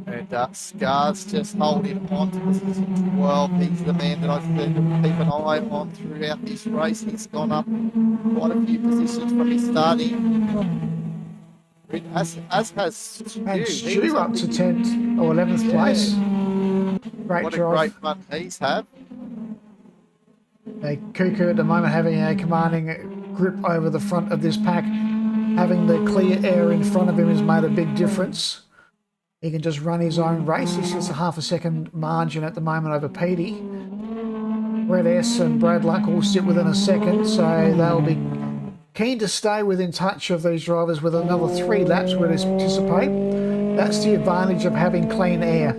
And Scar's just holding on to position 12. He's the man that I said to keep an eye on throughout this race. He's gone up quite a few positions from his starting. As has Stu. And Stu up to 10th or 11th place. Great what drive. a great run he's had. Cuckoo at the moment having a commanding grip over the front of this pack. Having the clear air in front of him has made a big difference. He can just run his own race. He's just a half a second margin at the moment over Petey. Red S and Brad Luck all sit within a second, so they'll be keen to stay within touch of these drivers with another 3 laps where they participate. That's the advantage of having clean air.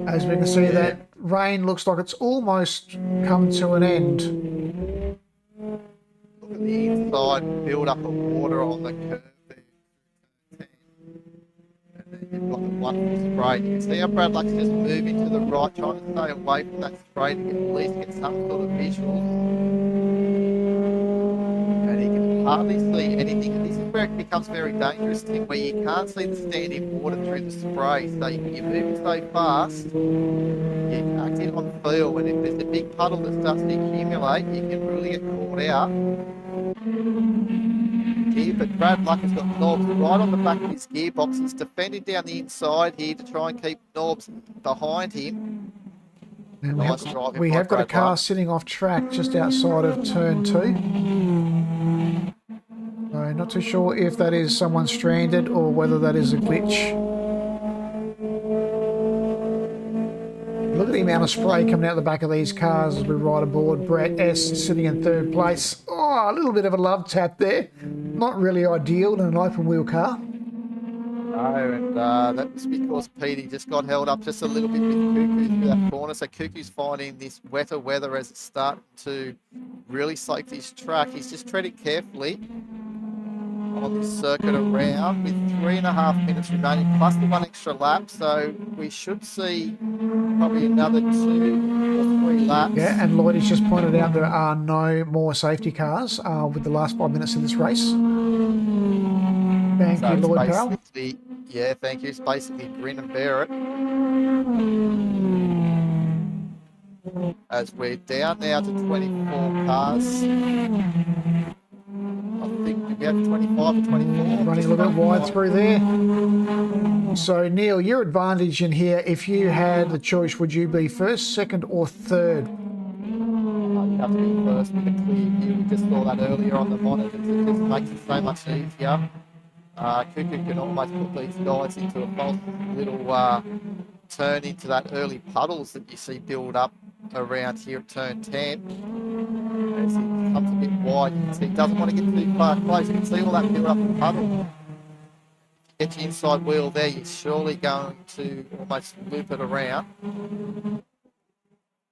As we can see, that rain looks like it's almost come to an end. Look at the inside build up of water on the curve there. And then you've got the wonderful spray. You can see how Brad Luck's just moving to the right, trying to stay away from that spray to at least get some sort of visual. And he can hardly see anything. And this is where it becomes very dangerous, Tim, where you can't see the standing water through the spray. So you're moving so fast, you can't get on feel. And if there's a big puddle that starts to accumulate, you can really get caught out. Here, but Brad Luck has got Norbs right on the back of his gearbox. He's defending down the inside here to try and keep Norbs behind him. And Nice we have got a car sitting off track just outside of turn 2. So not too sure if that is someone stranded or whether that is a glitch. Look at the amount of spray coming out the back of these cars as we ride aboard. Brett S sitting in 3rd place. Oh, a little bit of a love tap there. Not really ideal in an open wheel car. No, and that was because Petey just got held up just a little bit with Cuckoo through that corner. So Cuckoo's finding this wetter weather as it's starting to really soak this track. He's just treading carefully on this circuit around with 3.5 minutes remaining plus the 1 extra lap. So we should see probably another 2 or 3 laps. Yeah, and Lloyd has just pointed out there are no more safety cars with the last 5 minutes of this race. Thank you, Lloyd Powell. Yeah, thank you. It's basically grin and bear it. As we're down now to 24 cars. I think we've we have 25 or 24. Running a little bit wide through there. So, Neil, your advantage in here, if you had the choice, would you be first, second, or third? You have to be first with a clear view. We just saw that earlier on the monitors. It just makes it so much easier. Cuckoo can almost put these guys into a false little turn into that early puddles that you see build up around here at turn 10. As he comes a bit wide, you can see he doesn't want to get too far close. You can see all that build up in puddle. Get your inside wheel there, you're surely going to almost loop it around.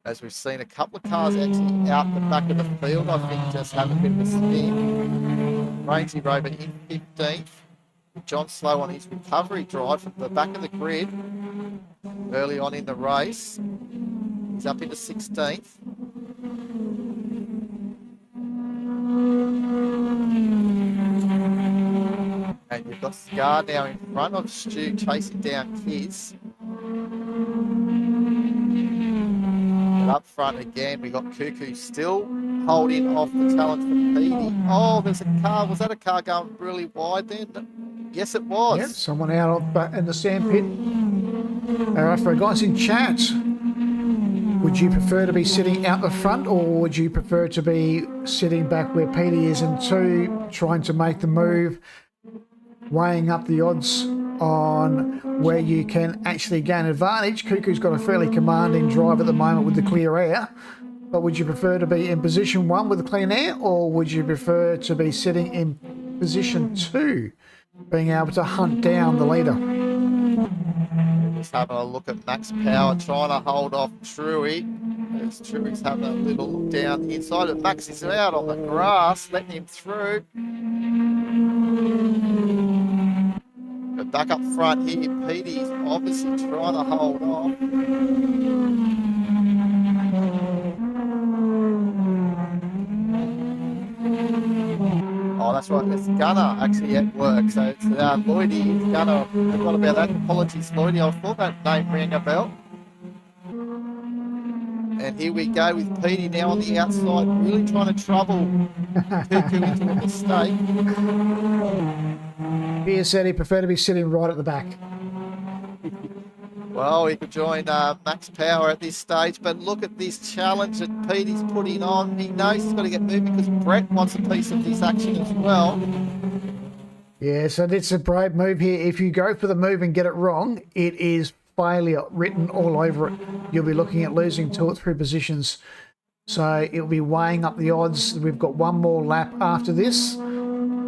As we've seen a couple of cars actually out the back of the field, I think just have a bit of a spin. Rangy Rover in 15th. John Slow on his recovery drive from the back of the grid early on in the race. He's up into 16th. And you've got Scar now in front of Stu chasing down Kiz. And up front again, we got Cuckoo still holding off the challenge from Petey. Oh, there's a car. Was that a car going really wide then? Yes, it was. Yep, someone out in the sandpit. All right, for guys in chat, would you prefer to be sitting out the front, or would you prefer to be sitting back where Petey is in 2, trying to make the move, weighing up the odds on where you can actually gain advantage? Cuckoo's got a fairly commanding drive at the moment with the clear air, but would you prefer to be in position 1 with the clean air, or would you prefer to be sitting in position 2, being able to hunt down the leader? Just having a look at Max Power trying to hold off Truey. As Truey's having a little look down the inside, and Max is out on the grass, letting him through. But back up front here, Petey's obviously trying to hold off. Oh, that's right, it's Gunner actually at work. So it's Lloydie, it's Gunner. I forgot about that. Apologies, Lloydie. I thought that name rang a bell. And here we go with Petey now on the outside, really trying to trouble Cuckoo into a mistake. He said he preferred to be sitting right at the back. Well, he could join Max Power at this stage, but look at this challenge that Petey's putting on. He knows he's got to get moving because Brett wants a piece of this action as well. Yeah, so it's a brave move here. If you go for the move and get it wrong, it is failure written all over it. You'll be looking at losing 2 or 3 positions. So it'll be weighing up the odds. We've got one more lap after this.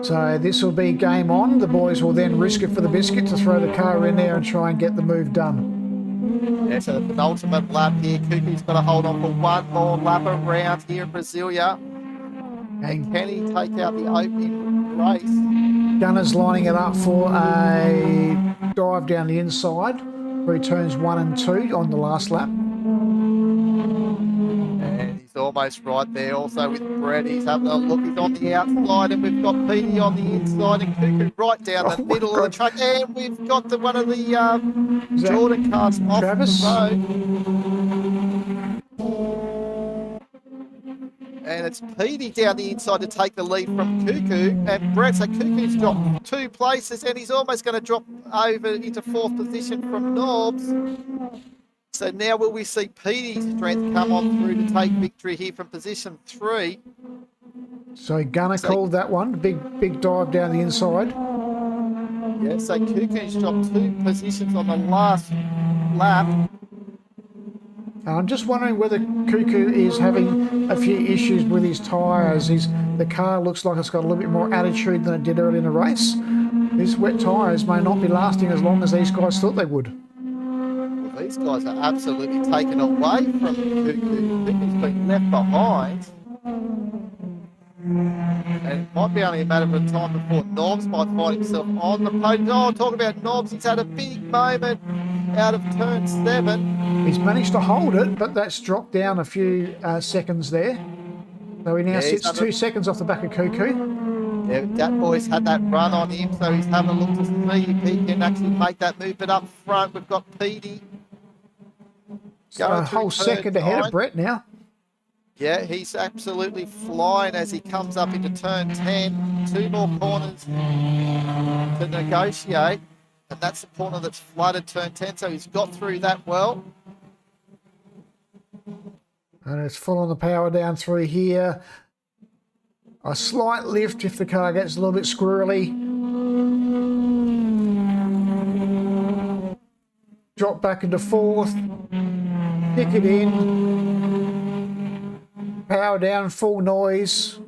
So this will be game on. The boys will then risk it for the biscuit to throw the car in there and try and get the move done. Yeah, so the penultimate lap here. Cuckoo's got to hold on for one more lap around here in Brasilia. And can he take out the opening race? Gunner's lining it up for a dive down the inside through turns 1 and 2 on the last lap. And he's almost right there. Also with Brett, he's having a look. He's on the outside, and we've got Petey on the inside, and Cuckoo right down the middle of the track. And we've got one of the Jordan cars off Travis? the road. And it's Petey down the inside to take the lead from Cuckoo. And Brett, so Cuckoo's dropped 2 places, and he's almost going to drop over into 4th position from Norbs. So now will we see Petey's strength come on through to take victory here from position 3? So Gunner called that one. Big dive down the inside. Yeah, so Cuckoo's dropped 2 positions on the last lap. I'm just wondering whether Cuckoo is having a few issues with his tyres. The car looks like it's got a little bit more attitude than it did early in the race. These wet tyres may not be lasting as long as these guys thought they would. Well, these guys are absolutely taken away from Cuckoo. Cuckoo's been left behind. And it might be only a matter of time before Norbs might find himself on the podium. Oh, talk about Norbs. He's had a big moment out of turn 7. He's managed to hold it, but that's dropped down a few seconds there. So he now sits 2 seconds off the back of Cuckoo. Yeah, that boy's had that run on him, so he's having a look to see if he can actually make that move. But up front, we've got Petey. So a whole second ahead of Brett now. Yeah, he's absolutely flying as he comes up into turn 10. 2 more corners to negotiate. And that's the corner that's flooded turn 10. So he's got through that well. And it's full on the power down through here. A slight lift if the car gets a little bit squirrely. Drop back into fourth. Kick it in. Power down, full noise.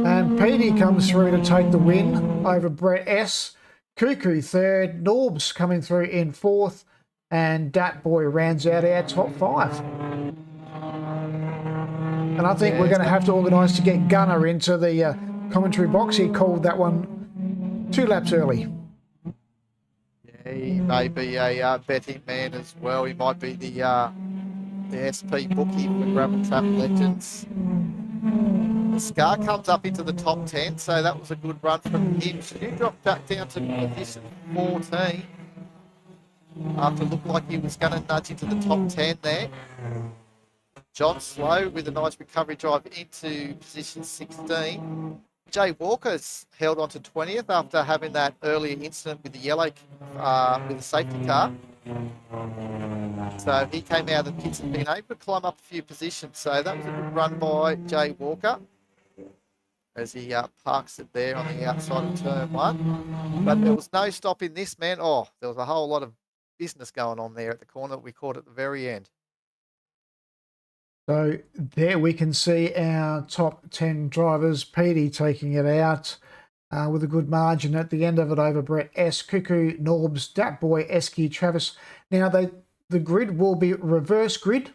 And Petey comes through to take the win over Brett S. Cuckoo third. Norbs coming through in fourth. And Dat Boy rounds out our top 5. And I think we're going to have to organise to get Gunner into the commentary box. He called that one 2 laps early. Yeah, he may be a betting man as well. He might be the SP bookie for Gravel Trap Legends. The Scar comes up into the top 10, so that was a good run from him. Stu dropped back down to position 14 after it looked like he was going to nudge into the top 10 there. John Slow with a nice recovery drive into position 16. Jay Walker's held on to 20th after having that earlier incident with the yellow, with the safety car. So he came out of the pits and been able to climb up a few positions. So that was a good run by Jay Walker as he parks it there on the outside of turn 1. But there was no stopping this, man. Oh, there was a whole lot of business going on there at the corner that we caught at the very end. So there we can see our top 10 drivers. Petey taking it out with a good margin at the end of it over Brett S, Cuckoo, Norbs, Dat Boy, Esky, Travis. Now the grid will be reverse grid.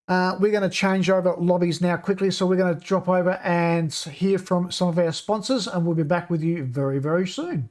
We're going to change over lobbies now quickly. So we're going to drop over and hear from some of our sponsors, and we'll be back with you very, very soon.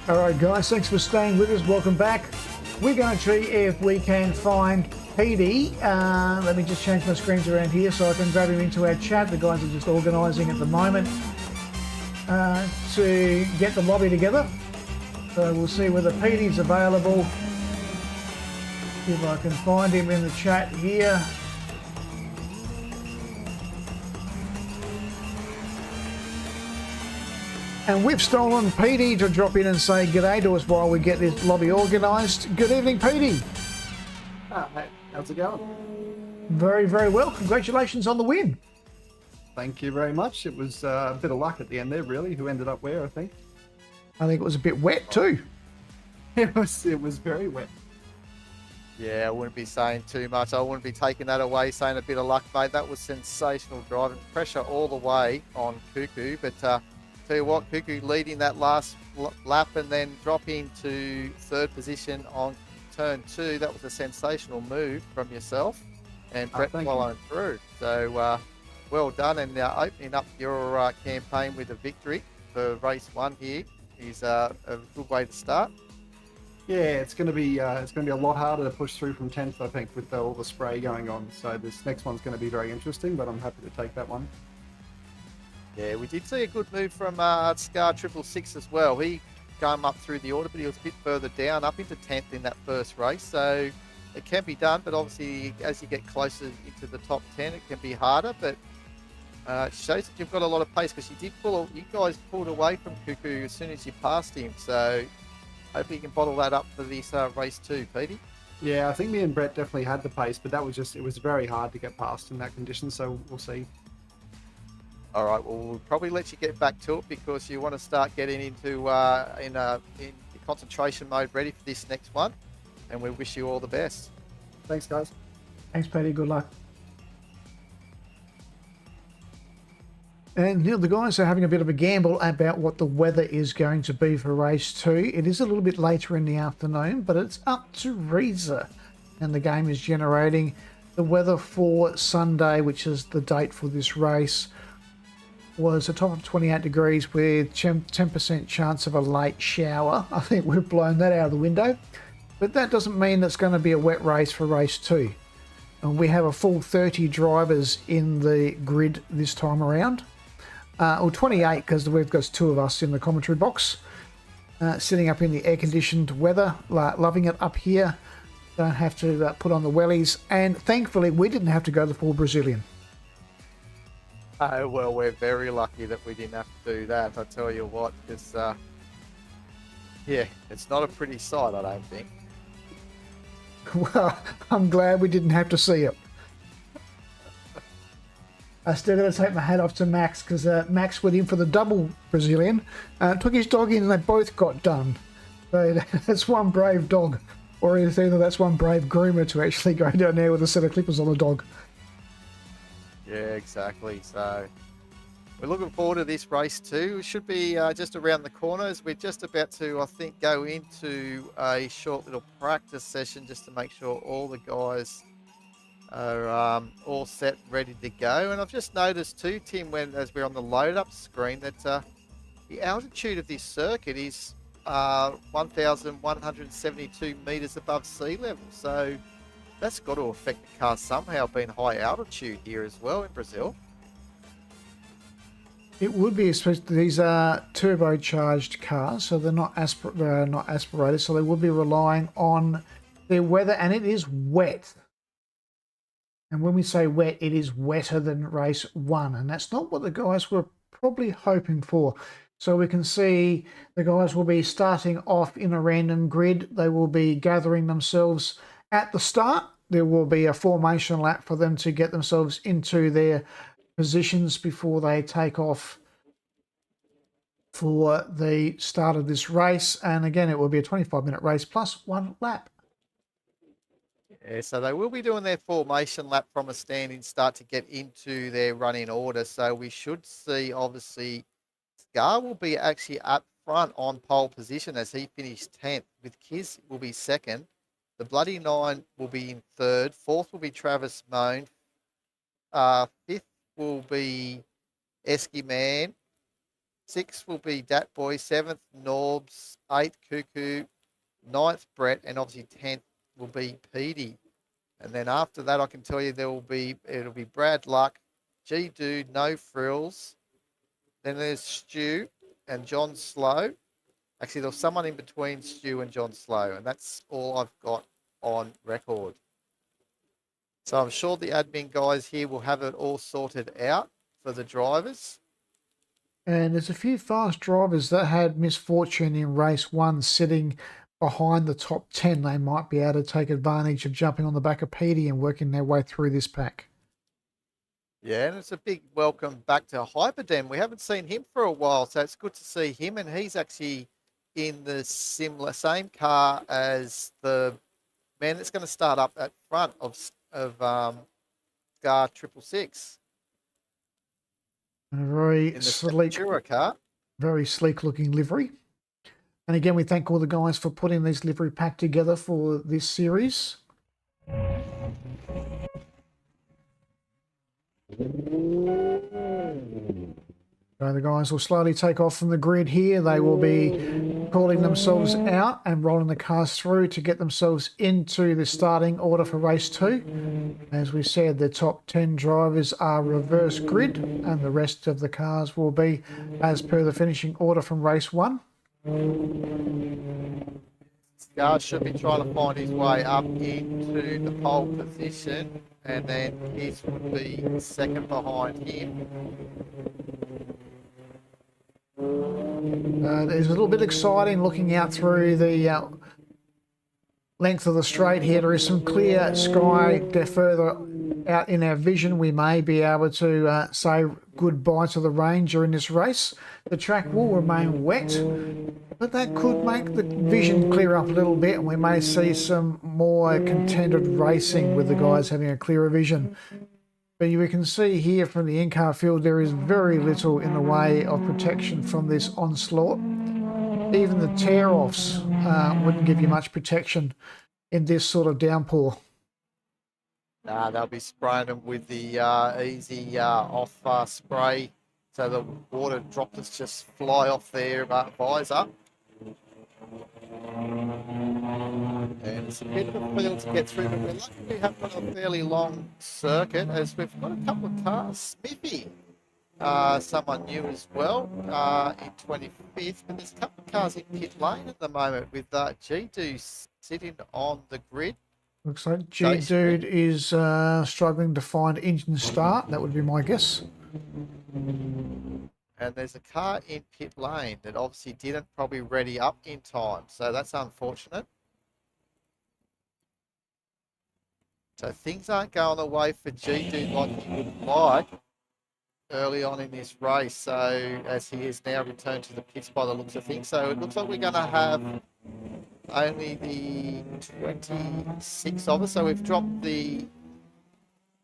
All right, guys, thanks for staying with us. Welcome back. We're going to see if we can find Petey. Let me just change my screens around here so I can grab him into our chat. The guys are just organising at the moment to get the lobby together. So we'll see whether Petey's available. See if I can find him in the chat here. And we've stolen Petey to drop in and say g'day to us while we get this lobby organised. Good evening, Petey. Hey, how's it going? Very, very well. Congratulations on the win. Thank you very much. It was a bit of luck at the end there, really. Who ended up where, I think. I think it was a bit wet too. It was very wet. Yeah, I wouldn't be saying too much. I wouldn't be taking that away, saying a bit of luck, mate. That was sensational driving. Pressure all the way on Cuckoo. But tell you what, Cuckoo leading that last lap and then dropping to third position on turn 2. That was a sensational move from yourself. And Brett following through. So well done. And opening up your campaign with a victory for race 1 here is a good way to start. Yeah, it's going to be a lot harder to push through from 10th, I think, with all the spray going on. So this next one's going to be very interesting, but I'm happy to take that one. Yeah, we did see a good move from Scar 666 as well. He came up through the order, but he was a bit further down, up into 10th in that first race. So it can be done, but obviously as you get closer into the top 10, it can be harder. But it shows that you've got a lot of pace because you guys pulled away from Cuckoo as soon as you passed him. So hopefully you can bottle that up for this race 2, Petey. Yeah, I think me and Brett definitely had the pace, but it was very hard to get past in that condition. So we'll see. All right, well, we'll probably let you get back to it because you want to start getting into in concentration mode ready for this next one. And we wish you all the best. Thanks, guys. Thanks, Petey. Good luck. And the guys are having a bit of a gamble about what the weather is going to be for race 2. It is a little bit later in the afternoon, but it's up to Reza. And the game is generating the weather for Sunday, which is the date for this race, was a top of 28 degrees with 10% chance of a late shower. I think we've blown that out of the window. But that doesn't mean it's going to be a wet race for race 2. And we have a full 30 drivers in the grid this time around. Or 28 because we've got 2 of us in the commentary box. Sitting up in the air-conditioned weather, loving it up here. Don't have to put on the wellies. And thankfully, we didn't have to go the full Brazilian. Oh, well, we're very lucky that we didn't have to do that, I tell you what, because, yeah, it's not a pretty sight, I don't think. Well, I'm glad we didn't have to see it. I still got to take my hat off to Max, because Max went in for the double Brazilian, took his dog in, and they both got done. So that's one brave dog, or either that's one brave groomer to actually go down there with a set of clippers on the dog. Yeah, exactly. So we're looking forward to this race too. It should be just around the corners. We're just about to, I think, go into a short little practice session just to make sure all the guys are all set, ready to go. And I've just noticed too, Tim, as we're on the load up screen, that the altitude of this circuit is 1,172 meters above sea level. So that's got to affect the car somehow, being high altitude here as well in Brazil. It would be, especially these are turbocharged cars, so they're not aspirated, so they would be relying on their weather, and it is wet. And when we say wet, it is wetter than race 1, and that's not what the guys were probably hoping for. So we can see the guys will be starting off in a random grid. They will be gathering themselves at the start. There will be a formation lap for them to get themselves into their positions before they take off for the start of this race. And again, it will be a 25-minute race plus 1 lap. Yeah, so they will be doing their formation lap from a standing start to get into their running order. So we should see, obviously, Scar will be actually up front on pole position as he finished 10th, with Kiz will be 2nd. The Bloody Nine will be in 3rd. 4th will be Travis Moan. 5th will be Esky Man. 6th will be Dat Boy, 7th Norbs, 8th Cuckoo, 9th Brett, and obviously 10th will be Petey. And then after that, I can tell you it'll be Brad Luck, G Dude, No Frills. Then there's Stu and John Slow. Actually, there's someone in between Stu and John Slow, and that's all I've got on record. So I'm sure the admin guys here will have it all sorted out for the drivers. And there's a few fast drivers that had misfortune in race 1 sitting behind the top 10. They might be able to take advantage of jumping on the back of Petey and working their way through this pack. Yeah, and it's a big welcome back to Hyperden. We haven't seen him for a while, so it's good to see him. And he's actually in the same car as the man that's going to start up at front of Scar 666 And a very in the sleek, Septura car. very sleek looking livery. And again, we thank all the guys for putting this livery pack together for this series. So the guys will slowly take off from the grid here. They will be calling themselves out and rolling the cars through to get themselves into the starting order for race 2. As we said, the top 10 drivers are reverse grid and the rest of the cars will be as per the finishing order from race 1. Scar should be trying to find his way up into the pole position, and then his would be second behind him. It's a little bit exciting looking out through the length of the straight here. There is some clear sky further out in our vision. We may be able to say goodbye to the rain during this race. The track will remain wet, but that could make the vision clear up a little bit, and we may see some more contented racing with the guys having a clearer vision. But you can see here from the in-car field, there is very little in the way of protection from this onslaught. Even the tear-offs wouldn't give you much protection in this sort of downpour. Nah, they'll be spraying them with the easy off spray, so the water droplets just fly off their visor. And it's a bit of a field to get through, but we're lucky we have got a fairly long circuit, as we've got a couple of cars. Smithy, someone new as well, in 25th, but there's a couple of cars in pit lane at the moment with G-Do sitting on the grid. Looks like G-Dude is struggling to find engine start. That would be my guess. And there's a car in pit lane that obviously didn't probably ready up in time, so that's unfortunate. So things aren't going the way for G-Dude like he would like early on in this race. So as he is now returned to the pits by the looks of things. So it looks like we're going to have only the 26 of us. So we've dropped the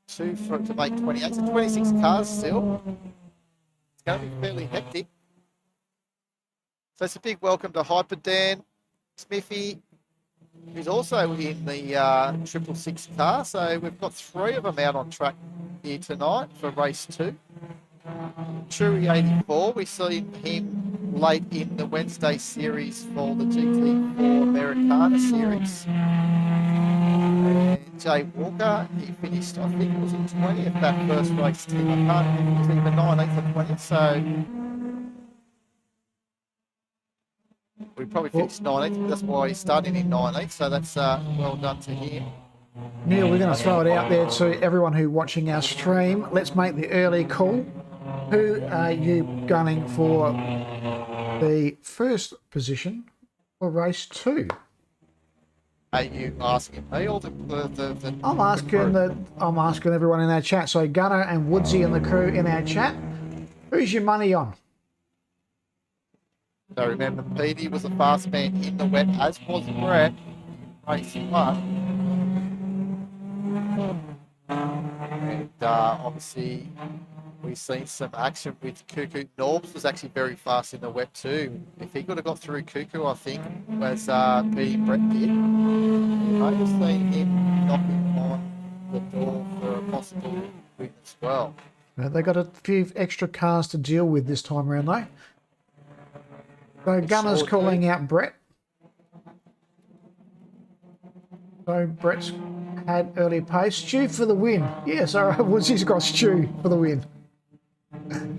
2 to make 28. So 26 cars still. It's going to be fairly hectic. So it's a big welcome to Hyperdan, Smithy, who's also in the 666 car. So we've got 3 of them out on track here tonight for race 2. Chewy 84, we seen him late in the Wednesday series for the GT4 Americana series. And Jay Walker, he finished, I think it was in 20th that first race team. I can't remember if it was either 19th or 20th. So we probably finished 19th. That's why he's starting in 19th. So that's well done to him. Neil, we're going to throw it out there to everyone who's watching our stream. Let's make the early call. Who are you gunning for the first position for race 2? Are you asking me or the I'm asking everyone in our chat. So Gunner and Woodsy and the crew in our chat. Who's your money on? So remember, Petey was a fast man in the wet, as was Brett in race 1. And obviously, we've seen some action with Cuckoo. Norbs was actually very fast in the wet too. If he could have got through Cuckoo, I think, as Petey and Brett did, we might have seen him knocking on the door for a possible win as well. They got a few extra cars to deal with this time around, though. So It Gunner's sure calling do. out Brett. So Brett's had early pace. Stu for the win. Yes, all right. Woodsy's got Stu for the win.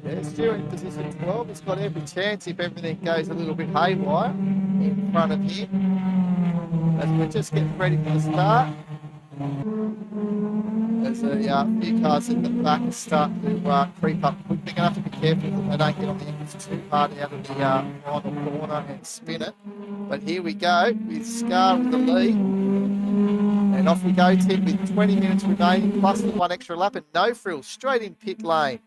Yeah, Stu in position 12. He's got every chance if everything goes a little bit haywire in front of him. As we're just getting ready for the start. There's a few cars in the back are starting to creep up quick. They're going to have to be careful that they don't get on the engines too hard out of the final corner and spin it. But here we go with Scar with the lead. And off we go, Tim, with 20 minutes remaining, plus the one extra lap and no frills, straight in pit lane.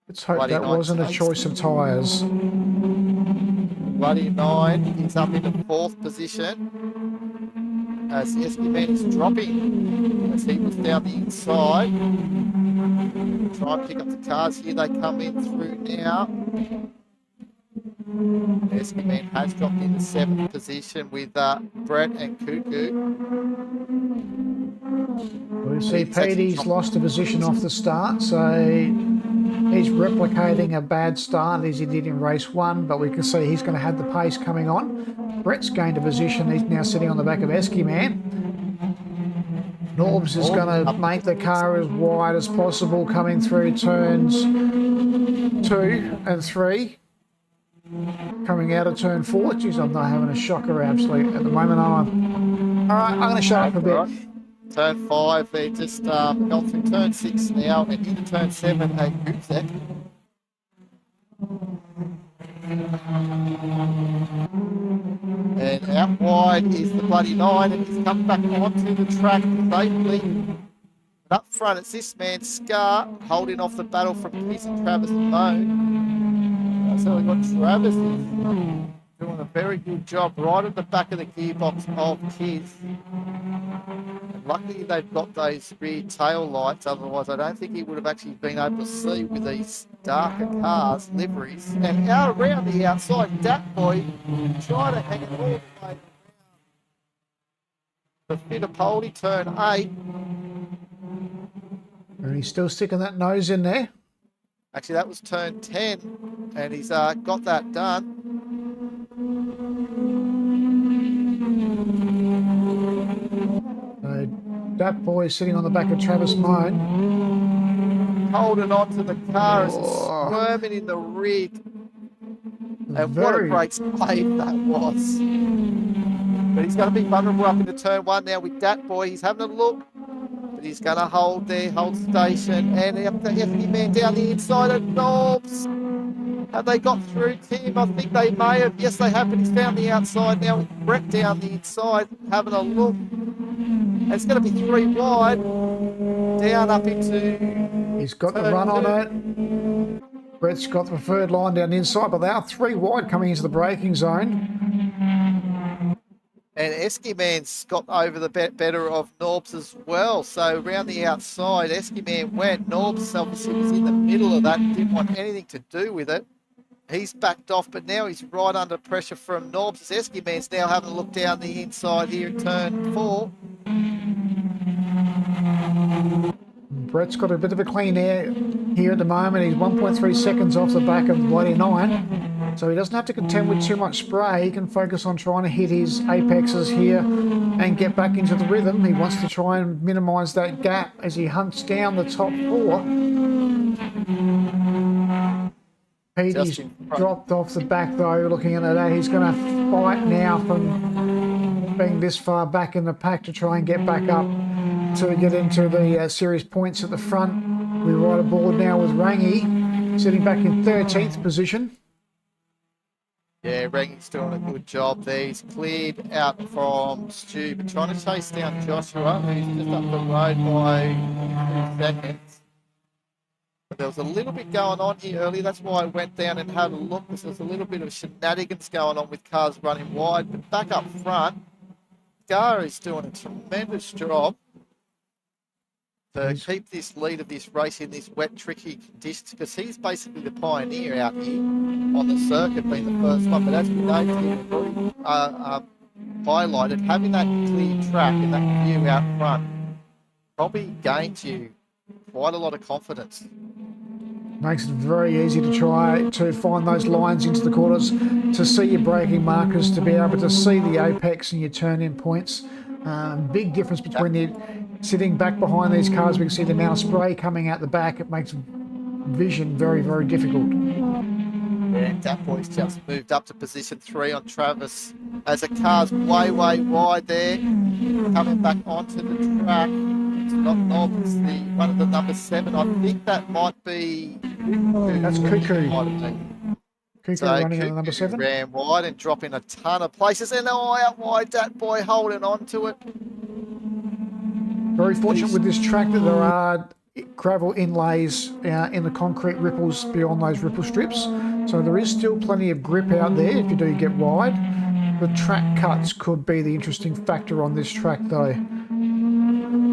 Let's hope Bloody that Nine wasn't a takes. choice of tyres. Bloody 9 is up into 4th position as Esky Man is dropping as he was down the inside. Try and pick up the cars here. They come in through now. Esky Man has dropped into 7th position with Brett and Cuckoo. We see He's actually Petey's dropped- lost a position off the start, so he's replicating a bad start as he did in race 1, but we can see he's going to have the pace coming on. Brett's gained a position. He's now sitting on the back of Esky Man. Norbs is going to make the car as wide as possible coming through turns 2 and 3. Coming out of turn 4. Jeez, I'm not having a shocker absolute at the moment, am I? All right, I'm going to shut up a bit. Turn 5, they just gone through turn 6 now and into turn 7 at Guzek. And out wide is the bloody 9 and he's come back onto the track safely. But up front, it's this man, Scar, holding off the battle from Kiss and Travis Moan. So we've got Travis doing a very good job right at the back of the gearbox of Kiss. And luckily they've got those rear tail lights, otherwise I don't think he would have actually been able to see with these darker cars, liveries. And out around the outside, that boy trying to hang it all the way around. The Fittipaldi turn 8. And he's still sticking that nose in there. Actually, that was turn 10, and he's got that done. So that boy sitting on the back of Travis Moan. Holding on to the car as it's Oh. squirming in the rig. And what a great save that was. But he's going to be vulnerable up into turn 1 now with that boy. He's having a look. But he's going to hold there, hold station. And up the Effie man down the inside of Knobs. Have they got through, Tim? I think they may have. Yes, they have, but he's down the outside now with Brett down the inside, having a look. And it's going to be 3 wide. Down up into... He's got the run on it. Brett's got the preferred line down the inside, but they are 3 wide coming into the braking zone. And Esky Man's got over the better of Norbs as well. So around the outside, Esky Man went. Norbs obviously was in the middle of that, didn't want anything to do with it. He's backed off, but now he's right under pressure from Norbs. Esky Man's now having a look down the inside here at turn 4. Brett's got a bit of a clean air here at the moment. He's 1.3 seconds off the back of the bloody 9. So he doesn't have to contend with too much spray. He can focus on trying to hit his apexes here and get back into the rhythm. He wants to try and minimise that gap as he hunts down the top 4. Petey's dropped off the back though, looking at that. He's going to fight now from being this far back in the pack to try and get back up to get into the series points at the front. We're right aboard now with Rangi sitting back in 13th position. Yeah, Rangi's doing a good job there. He's cleared out from Stu, but trying to chase down Joshua, who's just up the road by 2 seconds. But there was a little bit going on here earlier. That's why I went down and had a look, because there was a little bit of shenanigans going on with cars running wide. But back up front, Gar is doing a tremendous job to keep this lead of this race in this wet, tricky conditions, because he's basically the pioneer out here on the circuit, being the first one. But as we know, we've already highlighted, having that clear track and that view out front probably gains you quite a lot of confidence. Makes it very easy to try to find those lines into the corners, to see your braking markers, to be able to see the apex and your turn-in points. Big difference between the sitting back behind these cars. We can see the amount of spray coming out the back. It makes vision very, very difficult. And that boy's just moved up to position 3 on Travis as the car's way, way wide there. Coming back onto the track. It's not obviously one of the number 7. I think that might be Cuckoo. That's Cuckoo. Might have been. Cuckoo So running on the number 7. ran wide and dropping a ton of places. And out wide, that boy holding on to it. Very fortunate with this track that there are gravel inlays in the concrete ripples beyond those ripple strips. So there is still plenty of grip out there if you do get wide. The track cuts could be the interesting factor on this track though.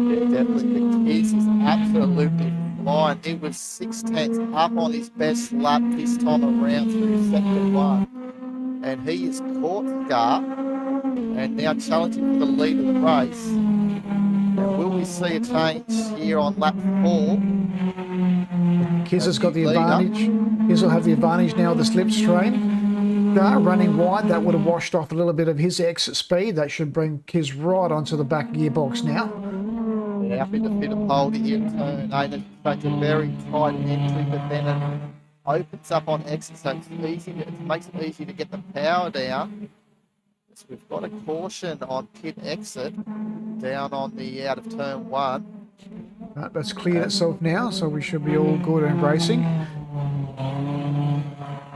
Yeah, definitely. The Keys is absolutely flying. He was 6/10 up on his best lap this time around through sector 1. And he is caught Scar and now challenging for the lead of the race. And will we see a change here on lap 4? Kiz has got the advantage. Kiz will have the advantage now of the slipstream. Running wide, that would have washed off a little bit of his exit speed. That should bring Kiz right onto the back gearbox now. Yeah, up into Fittipaldi here in turn 8. It takes a very tight entry, but then it opens up on exit, so it's easy. It makes it easy to get the power down. So we've got a caution on pit exit down on the out of turn 1. That's cleared itself now, so we should be all good and racing.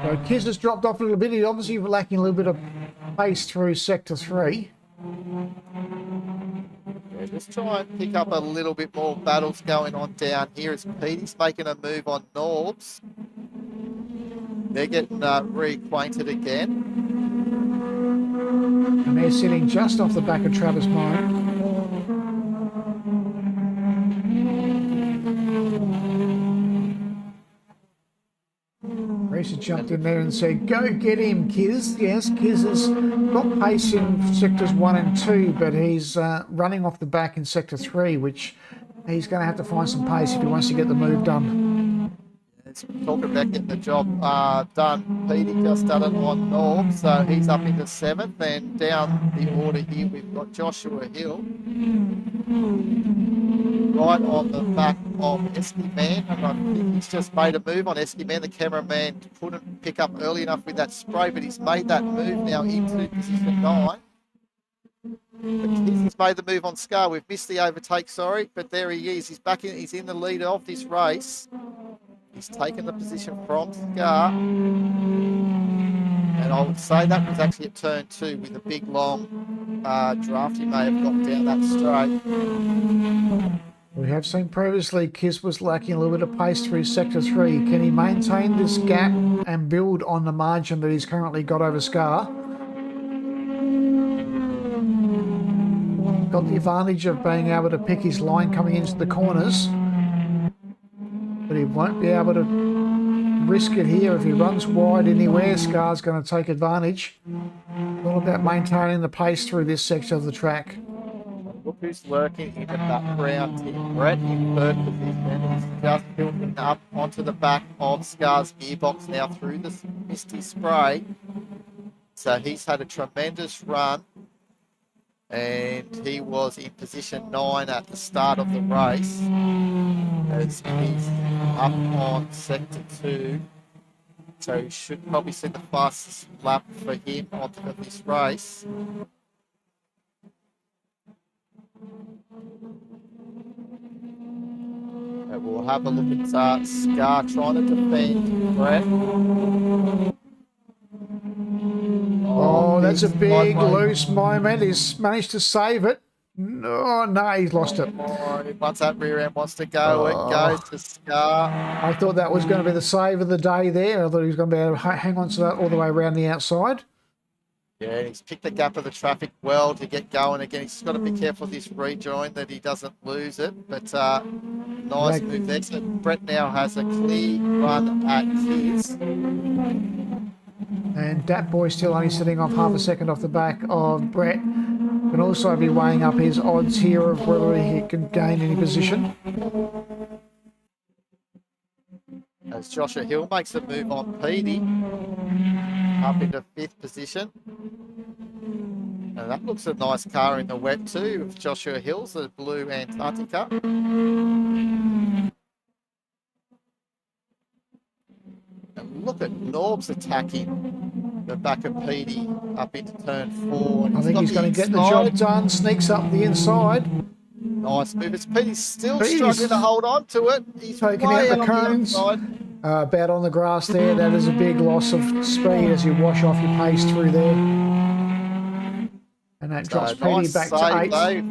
So Kiz has dropped off a little bit. He's obviously lacking a little bit of pace through sector 3. Yeah, just try and pick up a little bit more battles going on down here as Petey's making a move on Norbs. They're getting reacquainted again. And they're sitting just off the back of Travis Mine. Racer jumped in there and said, "Go get him, Kiz." Yes, Kiz has got pace in sectors 1 and 2, but he's running off the back in sector 3, which he's going to have to find some pace if he wants to get the move done. Let's talk about getting the job done. Petey just done it on Norm, so he's up into 7th. And down the order here, we've got Joshua Hill right on the back of Esky Man, and I think he's just made a move on Esky Man. The cameraman couldn't pick up early enough with that spray, but he's made that move now into position 9. But he's made the move on Scar. We've missed the overtake, sorry, but there he is. He's back in. He's in the lead of this race. He's taken the position from Scar. And I would say that was actually at turn 2 with a big long draft he may have got down that straight. We have seen previously Kiz was lacking a little bit of pace through sector 3. Can he maintain this gap and build on the margin that he's currently got over Scar? Got the advantage of being able to pick his line coming into the corners, but he won't be able to risk it here. If he runs wide anywhere, Scar's going to take advantage. All about maintaining the pace through this section of the track. Look who's lurking in the background here. Brett in 3rd position. He's just building up onto the back of Scar's gearbox now through the misty spray. So he's had a tremendous run. And he was in position 9 at the start of the race. As he's up on sector 2. So he should probably see the fastest lap for him onto this race. And we'll have a look at Scar trying to defend Brett. Oh, that's a big loose moment. He's managed to save it. No, he's lost it. Once that rear end wants to go, it goes to Scar. I thought that was going to be the save of the day there. I thought he was going to be able to hang on to that all the way around the outside. Yeah, he's picked the gap of the traffic well to get going again. He's got to be careful of this rejoin that he doesn't lose it. But nice move there. So Brett now has a clear run at his. And Dat Boy still only sitting off half a second off the back of Brett. Can also be weighing up his odds here of whether he can gain any position. as Joshua Hill makes a move on Petey up into 5th position. And that looks a nice car in the wet too, with Joshua Hill's the blue Antarctica. And look at Norbs attacking the back of Petey up into turn 4. And I think he's going to get the job done. Sneaks up the inside. Nice move. It's Petey's still Petey's struggling to hold on to it. He's taking way out the on cones. outside. About on the grass there. That is a big loss of speed as you wash off your pace through there. And that drops Petey Nice back to save, 8th. though.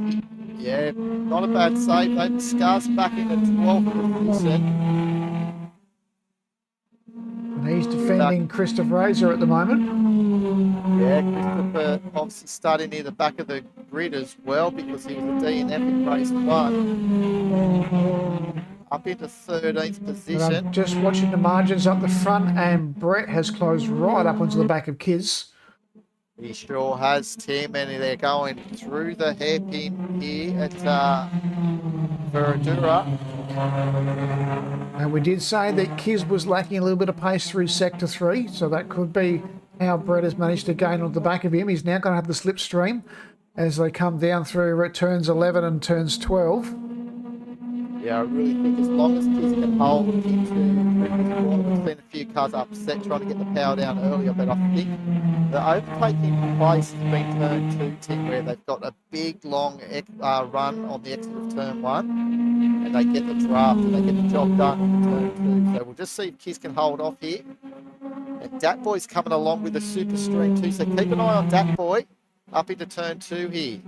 Yeah, not a bad save, though. Scar's back in the 12th position. And he's defending Christopher Razor at the moment. Yeah, Christopher obviously starting near the back of the grid as well because he was a DNF in race 1. Up into 13th But position. I'm just watching the margins up the front, and Brett has closed right up onto the back of Kiz. He sure has, Tim, and they're going through the hairpin here at Veradura. And we did say that Kiz was lacking a little bit of pace through Sector 3, so that could be how Brett has managed to gain on the back of him. He's now going to have the slipstream as they come down through turns 11 and turns 12. Yeah, I really think as long as Kiz can hold into we've seen a few cars upset trying to get the power down earlier, but I think the overtaking place has been turn 2, Tim, where they've got a big long run on the exit of turn 1, and they get the draft and they get the job done in turn 2. So we'll just see if Kiz can hold off here. And Dat Boy's coming along with a super stream too, so keep an eye on Dat Boy up into turn 2 here.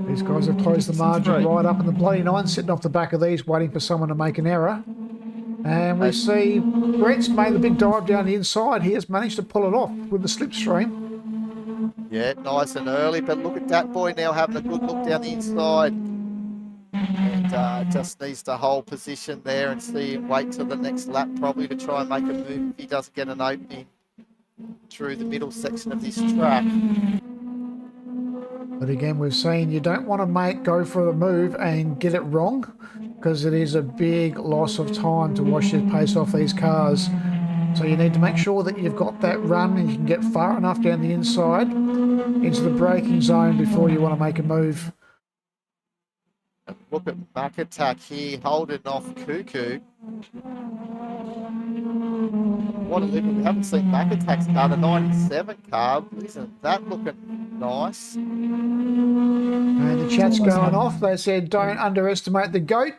These guys have closed the margin right up, and the bloody 9 sitting off the back of these waiting for someone to make an error. And we see Brett's made the big dive down the inside. He has managed to pull it off with the slipstream. Yeah, nice and early, but look at Dat Boy now having a good look down the inside. And just needs to hold position there and see, wait till the next lap probably to try and make a move if he doesn't get an opening through the middle section of this track. But again, we've seen you don't want to go for the move and get it wrong, because it is a big loss of time to wash your pace off these cars. So you need to make sure that you've got that run and you can get far enough down the inside into the braking zone before you want to make a move. Look at Mac Attack here, holding off Cuckoo. What a little, we haven't seen Mac Attack's car, the 97 car. Isn't that looking nice? And the chat's going off. They said, don't underestimate the GOAT.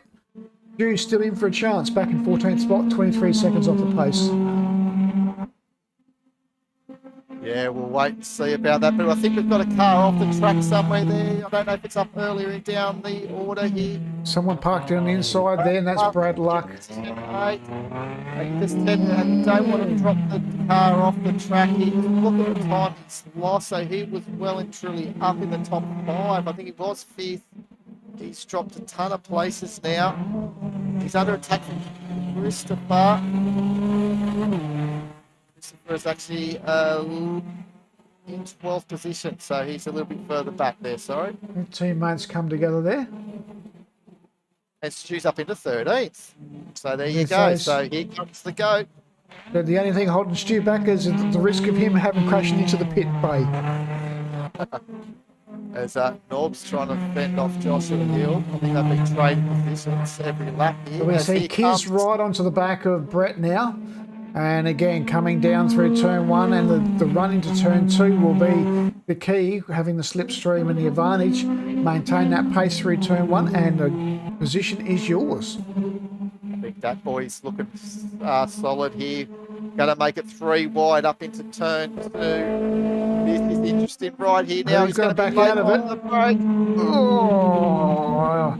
Drew's still in for a chance. Back in 14th spot, 23 seconds off the pace. Yeah, we'll wait and see about that. But I think we've got a car off the track somewhere there. I don't know if it's up earlier down the order here. Someone parked on the inside there, and that's Brad Luck. Right. Just don't want to drop the car off the track. Look at the time he's lost. So he was well and truly up in the top 5. I think he was 5th. He's dropped a ton of places now. He's under attack from Christopher. Christopher is actually in 12th position, so he's a little bit further back there, sorry. Teammates come together there. And Stu's up into 13th. So there you go. So here comes the GOAT. But the only thing holding Stu back is the risk of him having crashing into the pit bay. As Norb's trying to fend off Joshua Hill. I think they've been trading positions every lap here. We see Kiz right onto the back of Brett now. And again, coming down through turn 1, and the run into turn 2 will be the key, having the slipstream and the advantage. Maintain that pace through turn 1, and the position is yours. I think that boy's looking solid here. Going to make it 3 wide up into turn 2. This is interesting right here now. He's going to back out of it. The brake. Oh,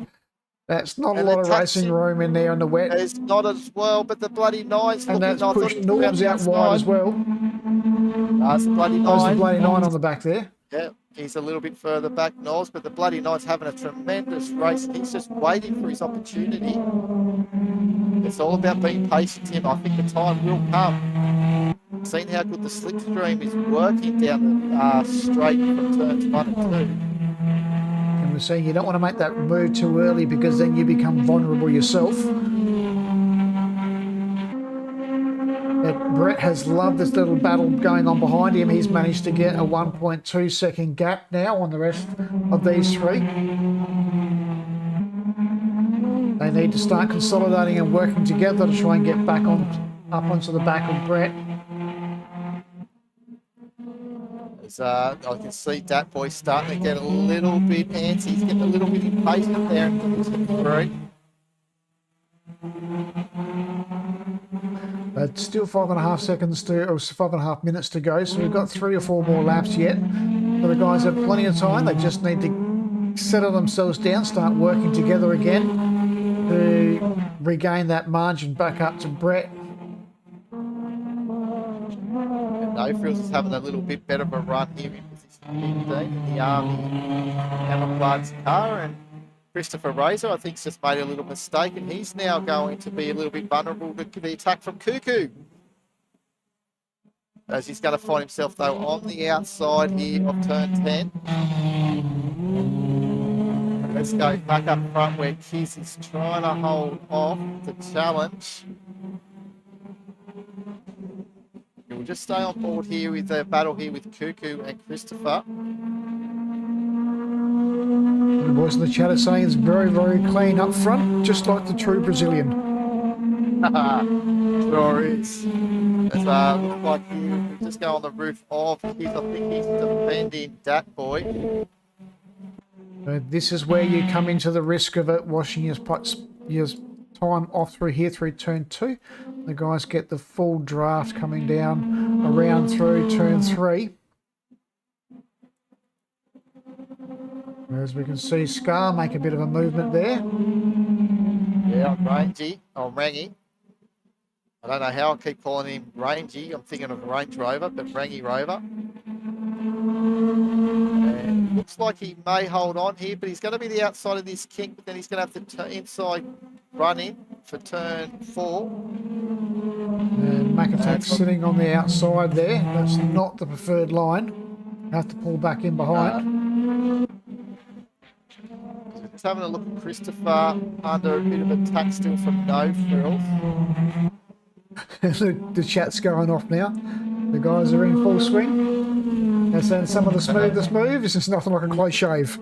that's not a lot of racing room in there in the wet. There's not as well, but the bloody 9's and looking that's pushed Norm's out wide as well. That's the bloody 9. There's the bloody 9 on the back there. Yeah, he's a little bit further back, Knowles, but the bloody 9's having a tremendous race. He's just waiting for his opportunity. It's all about being patient, Tim. I think the time will come. Seen how good the slipstream is working down the straight from turns 1 and 2. And we're saying you don't want to make that move too early, because then you become vulnerable yourself. Brett has loved this little battle going on behind him. He's managed to get a 1.2 second gap now on the rest of these three. They need to start consolidating and working together to try and get back up onto the back of Brett. As, I can see Dat Boy starting to get a little bit antsy. He's getting a little bit impatient there in position 3. But still 5.5 seconds to, or 5.5 minutes to go. So we've got 3 or 4 more laps yet. So the guys have plenty of time. They just need to settle themselves down, start working together again to regain that margin back up to Brett. No Frills is having a little bit better of a run here in position 15 in the Army camouflage car, and Christopher Razor, I think, has just made a little mistake, and he's now going to be a little bit vulnerable to the attack from Cuckoo. As he's going to find himself, though, on the outside here of turn 10. Let's go back up front where Kiz is trying to hold off the challenge. We'll just stay on board here with the battle here with Cuckoo and Christopher. The boys in the chat are saying it's very, very clean up front, just like the true Brazilian. Sure is. It's looks like you just go on the roof of his, I think he's defending Dat Boy. This is where you come into the risk of it washing your time off through here through turn 2. The guys get the full draft coming down around through turn 3. As we can see Scar make a bit of a movement there. Yeah, Rangy. I don't know how I keep calling him Rangy. I'm thinking of Range Rover, but Rangy Rover. And it looks like he may hold on here, but he's going to be the outside of this kink, but then he's going to have to inside run in for turn 4. And McAtack's sitting on the outside there. That's not the preferred line. Have to pull back in behind. Just having a look at Christopher under a bit of attack still from No Frills. The chat's going off now. The guys are in full swing. They're saying some of the smoothest moves. It's nothing like a close shave.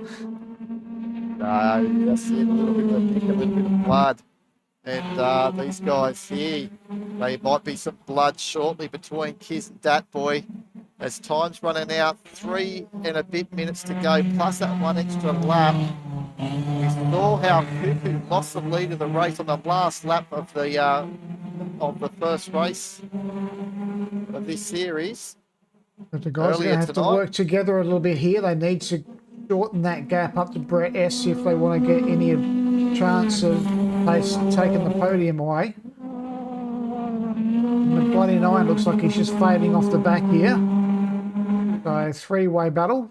No, that's it. A little bit of pick, a little bit of blood. And these guys here, they might be some blood shortly between Kiz and Dat Boy. As time's running out, 3 and a bit minutes to go, plus that 1 extra lap. We saw how Cuckoo lost the lead of the race on the last lap of the first race of this series. But the guys are going to have to work together a little bit here. They need to shorten that gap up to Brett S if they want to get any chance of taking the podium away. And the Bloody Nine looks like he's just fading off the back here. So 3-way battle.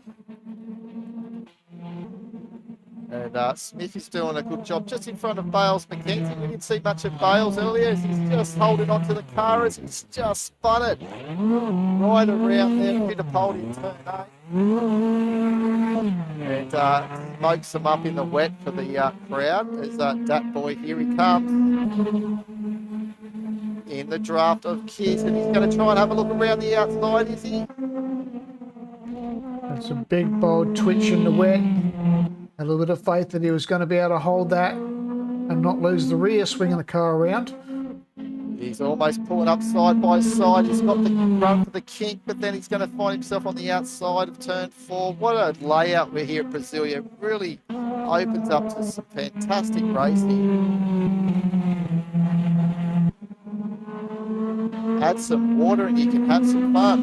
And Smith is doing a good job just in front of Bales McKenzie. We didn't see much of Bales earlier as he's just holding on to the car as he's just spun it right around there, bit of pole in turn 8. And smokes them up in the wet for the crowd as Dat Boy, here he comes in the draft of Kiz, and he's going to try and have a look around the outside, is he? That's a big bold twitch in the wet. A little bit of faith that he was going to be able to hold that and not lose the rear, swinging the car around. He's almost pulling up side by side. He's got the run for the kink, but then he's going to find himself on the outside of turn 4. What a layout we're here at Brasilia. It really opens up to some fantastic racing. Add some water and you can have some fun.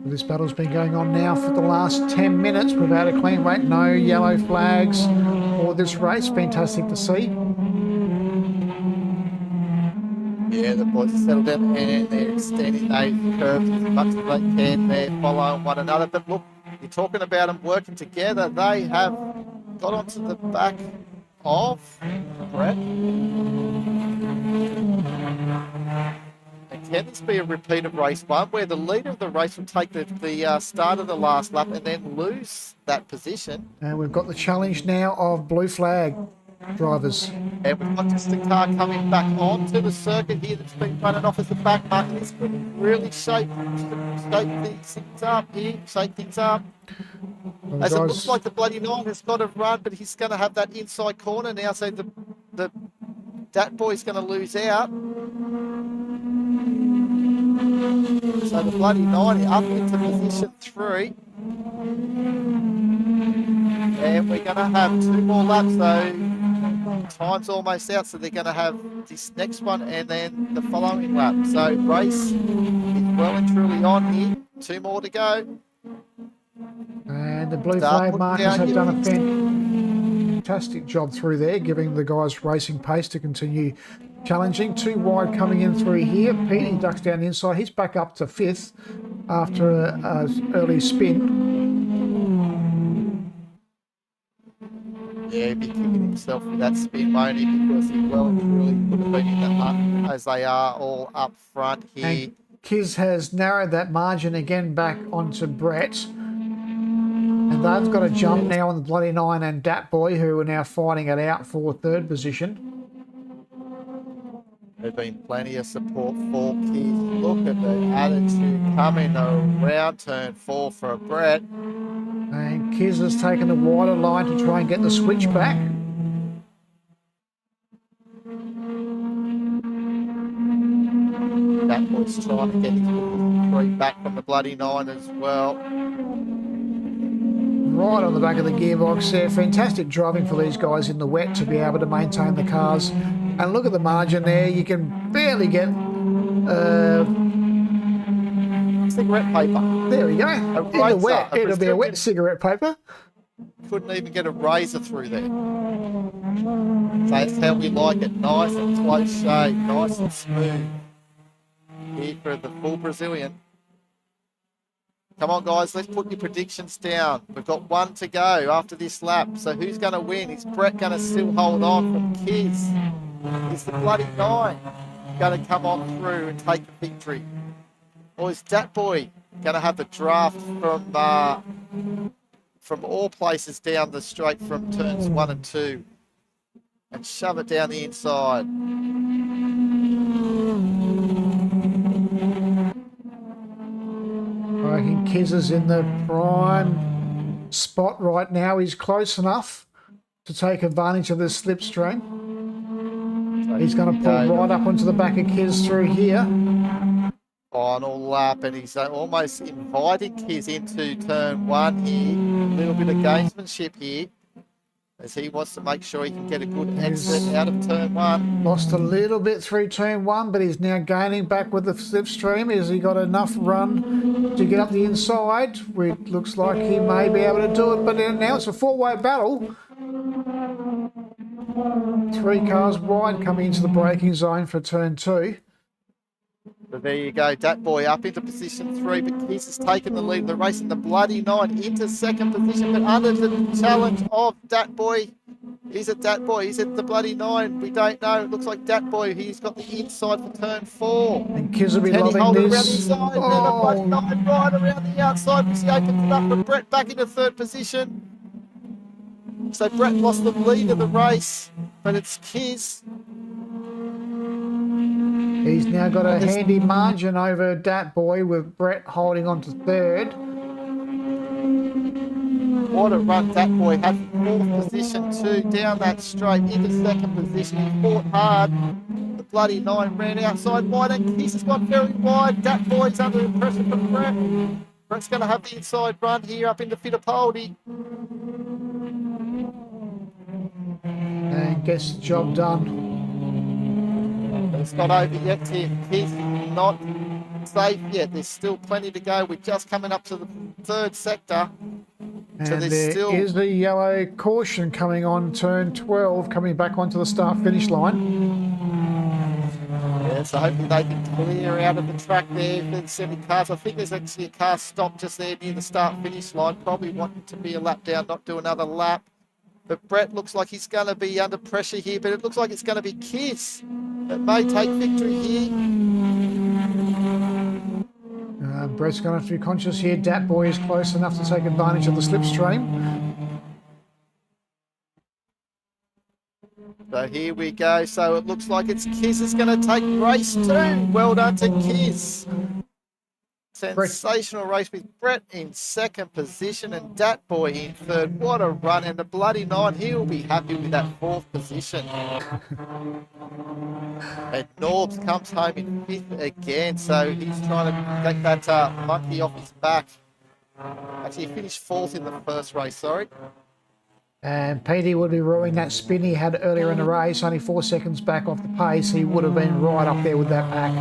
This battle's been going on now for the last 10 minutes without a clean rate. No yellow flags for this race. Fantastic to see. Yeah, the boys have settled in and they're extending those curves as much as they can. They're following one another. But look, you're talking about them working together. They have got onto the back of Brett. And can this be a repeat of race 1 where the leader of the race will take the start of the last lap and then lose that position? And we've got the challenge now of blue flag drivers. And we've got just the car coming back onto the circuit here that's been running off as the back mark. This could really shake things up here, shake things up. Well, As it guys, looks like the bloody 9 has got to run, but he's going to have that inside corner now, so that boy's going to lose out. So the bloody 9 up into position 3. And we're going to have 2 more laps, so time's almost out, so they're going to have this next one and then the following lap. So race is well and truly on here. 2 more to go. and the blue Start flag putting markers down have your done a wings. fantastic job through there, giving the guys racing pace to continue challenging. 2 wide coming in through here. Petey ducks down the inside. He's back up to 5th after an early spin. Yeah, he'd be kicking himself with that spin, won't he? Because he well and truly would have been in the hunt, as they are all up front here. And Kiz has narrowed that margin again back onto Brett. And they've got a jump now on the bloody 9 and Dat Boy, who are now fighting it out for 3rd position. There's been plenty of support for Keith. Look at the attitude coming around turn 4 for Brett. And Kiz has taken the wider line to try and get the switch back. That boy's trying to get his 3 back from the bloody 9 as well. Right on the back of the gearbox there. Fantastic driving for these guys in the wet to be able to maintain the cars. And look at the margin there. You can barely get... Cigarette paper. there we go. In the razor, wet. a It'll be a wet prescription. cigarette paper. Couldn't even get a razor through there. So that's how we like it. Nice and close shave. Nice and smooth. Here for the full Brazilian. Come on, guys, let's put your predictions down. We've got 1 to go after this lap. So who's going to win? Is Brett going to still hold on from Kiz? Is the bloody 9 going to come on through and take the victory? Or is Dat Boy going to have the draft from all places down the straight from turns 1 and 2 and shove it down the inside? I reckon Kiz is in the prime spot right now. He's close enough to take advantage of this slipstream. He's going to pull right up onto the back of Kiz through here. Final lap, and he's almost inviting Kiz into turn 1 here. A little bit of gamesmanship here, as he wants to make sure he can get a good exit out of turn 1. Lost a little bit through turn 1, but he's now gaining back with the slipstream. Has he got enough run to get up the inside? It looks like he may be able to do it, but now it's a 4-way battle. 3 cars wide coming into the braking zone for turn 2. So there you go, Dat Boy up into position 3, but Kiz has taken the lead of the race in the bloody 9 into 2nd position, but under the challenge of Dat Boy. Is it Dat Boy? Is it the bloody 9? We don't know. It looks like Dat Boy. He's got the inside for turn 4. And Kiz will be Can he hold loving it around the this. inside? Now the bloody 9 right around the outside, which he opens it up for Brett back into 3rd position. So Brett lost the lead of the race, but it's Kiz. He's now got a handy margin over Dat Boy with Brett holding on to 3rd. What a run Dat Boy had. 4th position too, down that straight into 2nd position. He fought hard. The bloody 9 ran outside wide, and Kiz has gone very wide. Dat Boy's under pressure from Brett. Brett's going to have the inside run here up into Fittipaldi. And gets the job done. It's not over yet, Tim. Kiz not safe yet. There's still plenty to go. We're just coming up to the 3rd sector. So And there's there still... is the yellow caution coming on turn 12, coming back onto the start-finish line. Yeah, so hopefully they can clear out of the track there for the 7 cars. I think there's actually a car stopped just there near the start-finish line, probably wanting to be a lap down, not do another lap. But Brett looks like he's going to be under pressure here, but it looks like it's going to be Kiz that may take victory here. Brett's going to have to be conscious here. Dat Boy is close enough to take advantage of the slipstream. So here we go. So it looks like it's Kiz is going to take race 2. Well done to Kiz. Sensational race with Brett in second position and Dat Boy in third. What a run, and the bloody 9, he'll be happy with that 4th position. And Norbs comes home in 5th again, so he's trying to get that monkey off his back. Actually, he finished 4th in the first race, sorry. And Petey would be ruining that spin he had earlier in the race, only 4 seconds back off the pace. He would have been right up there with that pack.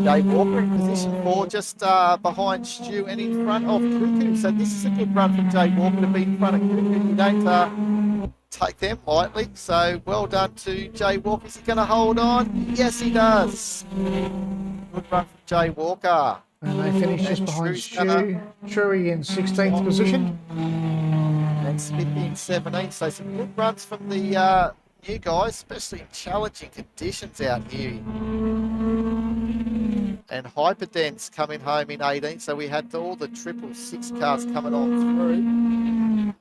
Jay Walker in position 4, just behind Stu and in front of Cuckoo. So this is a good run from Jay Walker to be in front of Cuckoo. You don't take them lightly. So well done to Jay Walker. Is he going to hold on? Yes, he does. Good run from Jay Walker. And they finish just behind True's Stu. Truey in 16th position. And Smith in 17th. So some good runs from the new guys, especially in challenging conditions out here. And Hyperdense coming home in 18th. So we had all the 666 cars coming on through.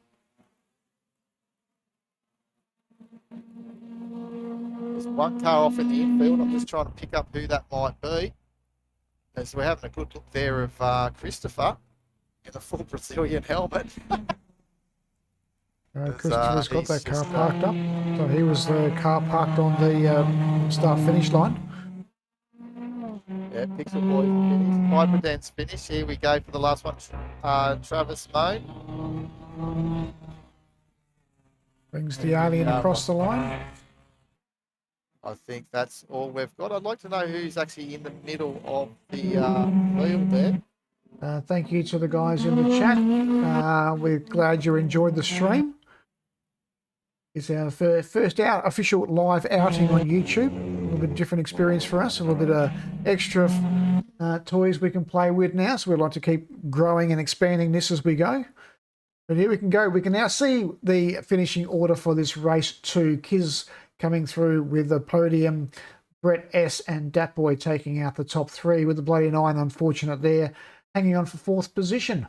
There's one car off in the infield. I'm just trying to pick up who that might be. As we're having a good look there of Christopher in a full Brazilian helmet. Christopher's got that car parked up. So he was the car parked on the start-finish line. Yeah, Pixel Boy finished. Hyperdance finished. Here we go for the last one. Travis Moan. Brings the alien across the line. I think that's all we've got. I'd like to know who's actually in the middle of the field there. Thank you to the guys in the chat. We're glad you enjoyed the stream. It's our first official live outing on YouTube. A little bit different experience for us. A little bit of extra toys we can play with now. So we'd like to keep growing and expanding this as we go. But here we can go. We can now see the finishing order for this race 2. Kiz coming through with the podium. Brett S and Dat Boy taking out the top 3 with the bloody 9 unfortunate there. Hanging on for 4th position.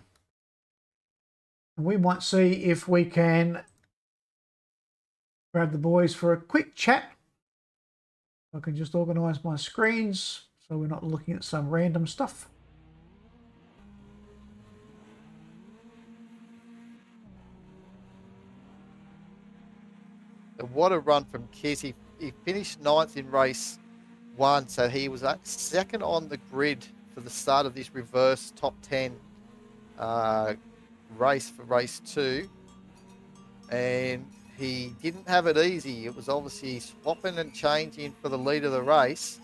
And we might see if we can grab the boys for a quick chat. I can just organise my screens so we're not looking at some random stuff. What a run from Kiz. He finished 9th in race 1, so he was second on the grid for the start of this reverse top 10 race for race 2. And he didn't have it easy. It was obviously swapping and changing for the lead of the race.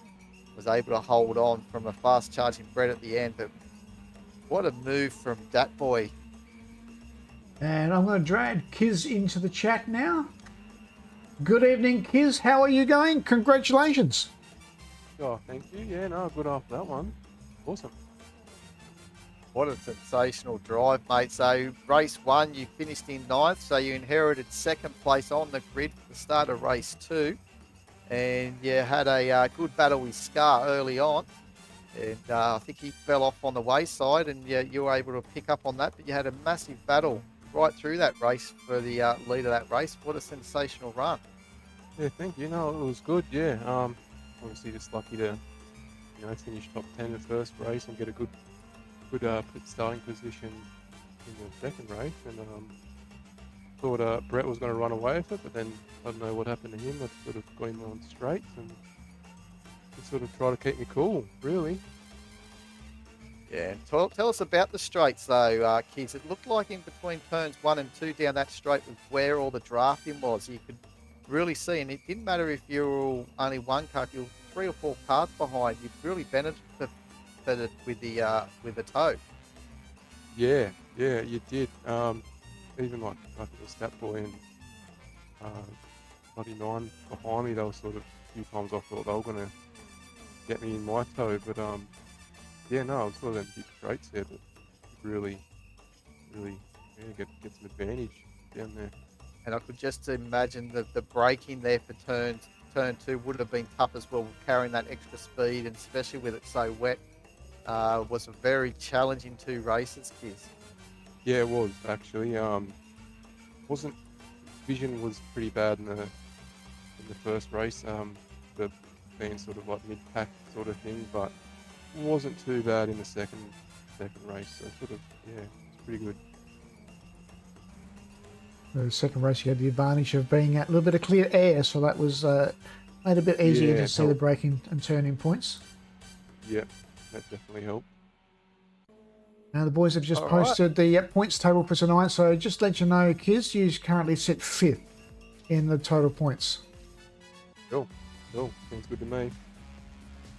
Was able to hold on from a fast charging Brett at the end. But what a move from Dat Boy. And I'm going to drag Kiz into the chat now. Good evening, Kiz. How are you going? Congratulations. Oh, thank you. Yeah, no, good after that one. Awesome. What a sensational drive, mate. So race 1, you finished in 9th, so you inherited 2nd place on the grid for the start of race 2. And you had a good battle with Scar early on. And I think he fell off on the wayside, and you were able to pick up on that. But you had a massive battle right through that race for the lead of that race. What a sensational run. Yeah, thank you. No, it was good, yeah. Obviously just lucky to, finish top 10 in the first race and get a good starting position in the second race. And thought Brett was going to run away with it, but then I don't know what happened to him. I sort of got him on straights and just sort of try to keep me cool, really. Yeah, tell us about the straights though, Kiz. It looked like in between turns 1 and 2 down that straight was where all the drafting was. You could really see, and it didn't matter if you were only one car, if you were 3 or 4 cars behind, you'd really benefited with the toe. Yeah, you did. Even like I think it was Dat Boy and 99 behind me, they were sort of a few times I thought they were going to get me in my toe, but yeah, no, I was sort of them big straights there, but really get some advantage down there. And I could just imagine the braking there for turn 2 would have been tough as well, carrying that extra speed, and especially with it so wet. Was a very challenging 2 races, Kiz. Yeah, it was actually. Wasn't vision was pretty bad in the first race. The being sort of like mid-pack sort of thing, but wasn't too bad in the second race. So sort of it's pretty good. The second race, you had the advantage of being at a little bit of clear air, so that was made it a bit easier Yeah, to see the helped. braking and turning points. Yeah, that definitely helped. Now the boys have just All right. posted the points table for tonight, so just let you know, Kiz, you currently sit 5th in the total points. Cool. Sounds good to me.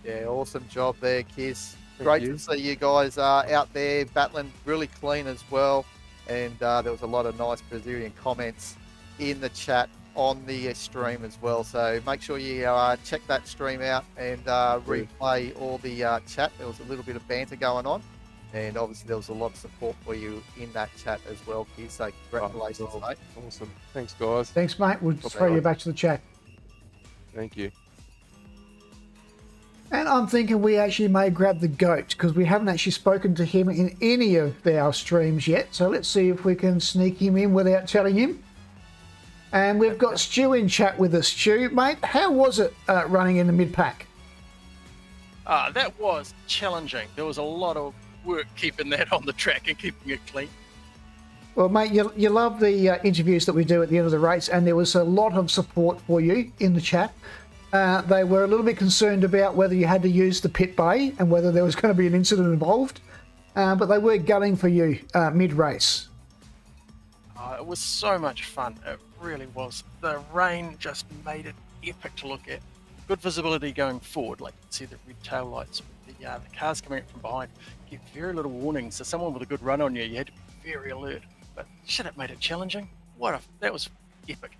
Yeah, awesome job there, Kiz. Thank Great you. to see you guys out there battling really clean as well. And there was a lot of nice Brazilian comments in the chat on the stream as well. So make sure you check that stream out and replay all the chat. There was a little bit of banter going on. And obviously there was a lot of support for you in that chat as well, Kiz. So congratulations, Oh, mate. Awesome. Thanks, guys. Thanks, mate. We'll throw you back to the chat. Thank you. And I'm thinking we actually may grab the GOAT, because we haven't actually spoken to him in any of our streams yet. So let's see if we can sneak him in without telling him. And we've got Stu in chat with us. Stu, mate, how was it running in the mid-pack? That was challenging. There was a lot of work keeping that on the track and keeping it clean. Well, mate, you love the interviews that we do at the end of the race, and there was a lot of support for you in the chat. They were a little bit concerned about whether you had to use the pit bay and whether there was going to be an incident involved, but they were gunning for you mid-race. It was so much fun. It really was. The rain just made it epic to look at. Good visibility going forward, like you can see the red tail lights with the cars coming up from behind. Give very little warning, so someone with a good run on you had to be very alert. But shit, it made it challenging. That was epic.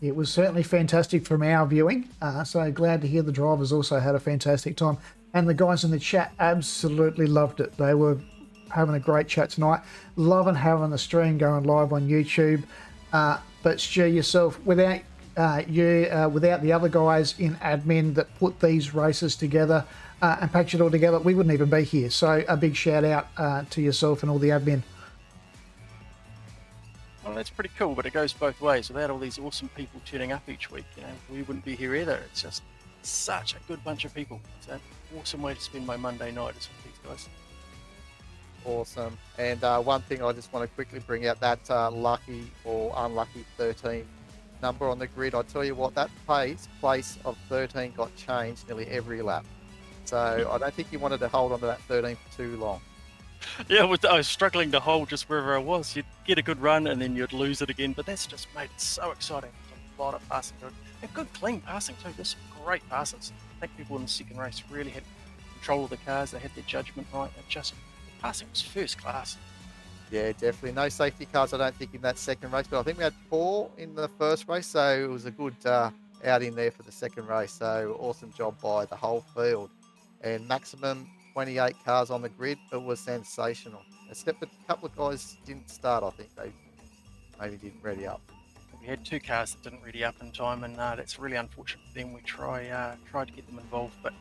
It was certainly fantastic from our viewing, so glad to hear the drivers also had a fantastic time. And the guys in the chat absolutely loved it. They were having a great chat tonight, loving having the stream going live on YouTube. But Stu, yourself, without without the other guys in admin that put these races together and packaged it all together, we wouldn't even be here. So a big shout out to yourself and all the admin. Well, that's pretty cool, but it goes both ways. Without all these awesome people turning up each week, we wouldn't be here either. It's just such a good bunch of people. It's an awesome way to spend my Monday night is with these guys. Awesome. And one thing I just want to quickly bring out, that lucky or unlucky 13 number on the grid. I tell you what, that place of 13 got changed nearly every lap. So I don't think you wanted to hold on to that 13 for too long. Yeah, I was struggling to hold just wherever I was. You'd get a good run and then you'd lose it again, but that's just made it so exciting. There's a lot of passing good. And good clean passing too. There's some great passes. I think people in the second race really had control of the cars. They had their judgment right. The passing was first class. Yeah, definitely. No safety cars, I don't think, in that second race, but I think we had 4 in the first race, so it was a good outing there for the second race. So awesome job by the whole field. And maximum 28 cars on the grid. It was sensational. Except a couple of guys didn't start, I think. They maybe didn't ready up. We had 2 cars that didn't ready up in time, and that's really unfortunate for them. We tried to get them involved, but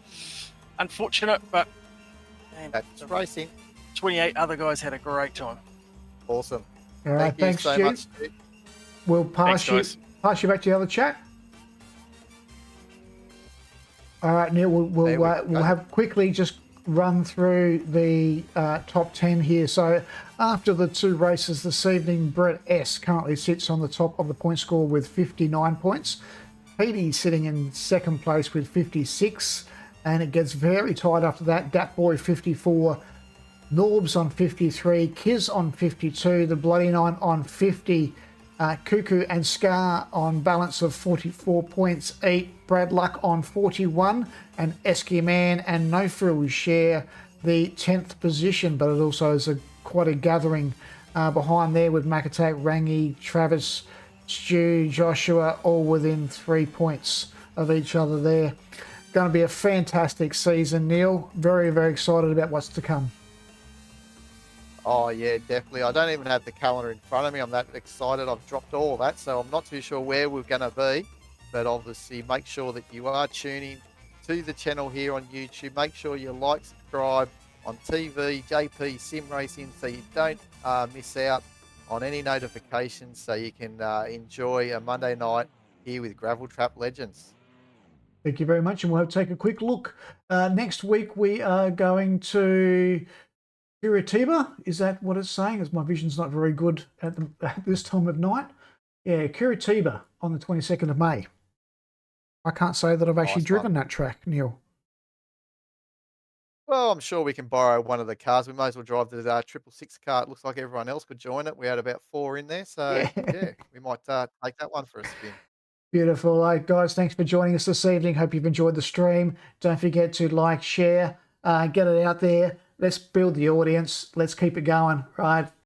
unfortunate. But man, That's racing. 28 other guys had a great time. Awesome. All right, Thank you thanks, so Stu. much, Stu. We'll pass Thanks, guys. you back to the other chat. All right, Neil, There we we'll go. have quickly just run through the top 10 here. So after the 2 races this evening, Brett S currently sits on the top of the point score with 59 points. Petey sitting in second place with 56, and it gets very tight after that. Dat Boy 54, Norbs on 53, Kiz on 52, the Bloody Nine on 50, Cuckoo and Scar on balance of 44 points each, Brad Luck on 41, and Esky Man and No Frills share the 10th position, but it also is quite a gathering behind there with Mac Attack, Rangi, Travis, Stu, Joshua, all within 3 points of each other there. Going to be a fantastic season, Neil. Very, very excited about what's to come. Oh, yeah, definitely. I don't even have the calendar in front of me. I'm that excited. I've dropped all that, so I'm not too sure where we're going to be. But obviously, make sure that you are tuning to the channel here on YouTube. Make sure you like, subscribe, subscribe on TV, JP Sim Racing, so you don't miss out on any notifications, so you can enjoy a Monday night here with Gravel Trap Legends. Thank you very much, and we'll take a quick look. Next week we are going to Curitiba. Is that what it's saying? As my vision's not very good at this time of night. Yeah, Curitiba on the 22nd of May. I can't say that I've actually Nice one. driven that track, Neil. Well, I'm sure we can borrow one of the cars. We may as well drive the 666 car. It looks like everyone else could join it. We had about 4 in there, so yeah, we might take that one for a spin. Beautiful. All right, guys, thanks for joining us this evening. Hope you've enjoyed the stream. Don't forget to like, share, get it out there. Let's build the audience. Let's keep it going, right?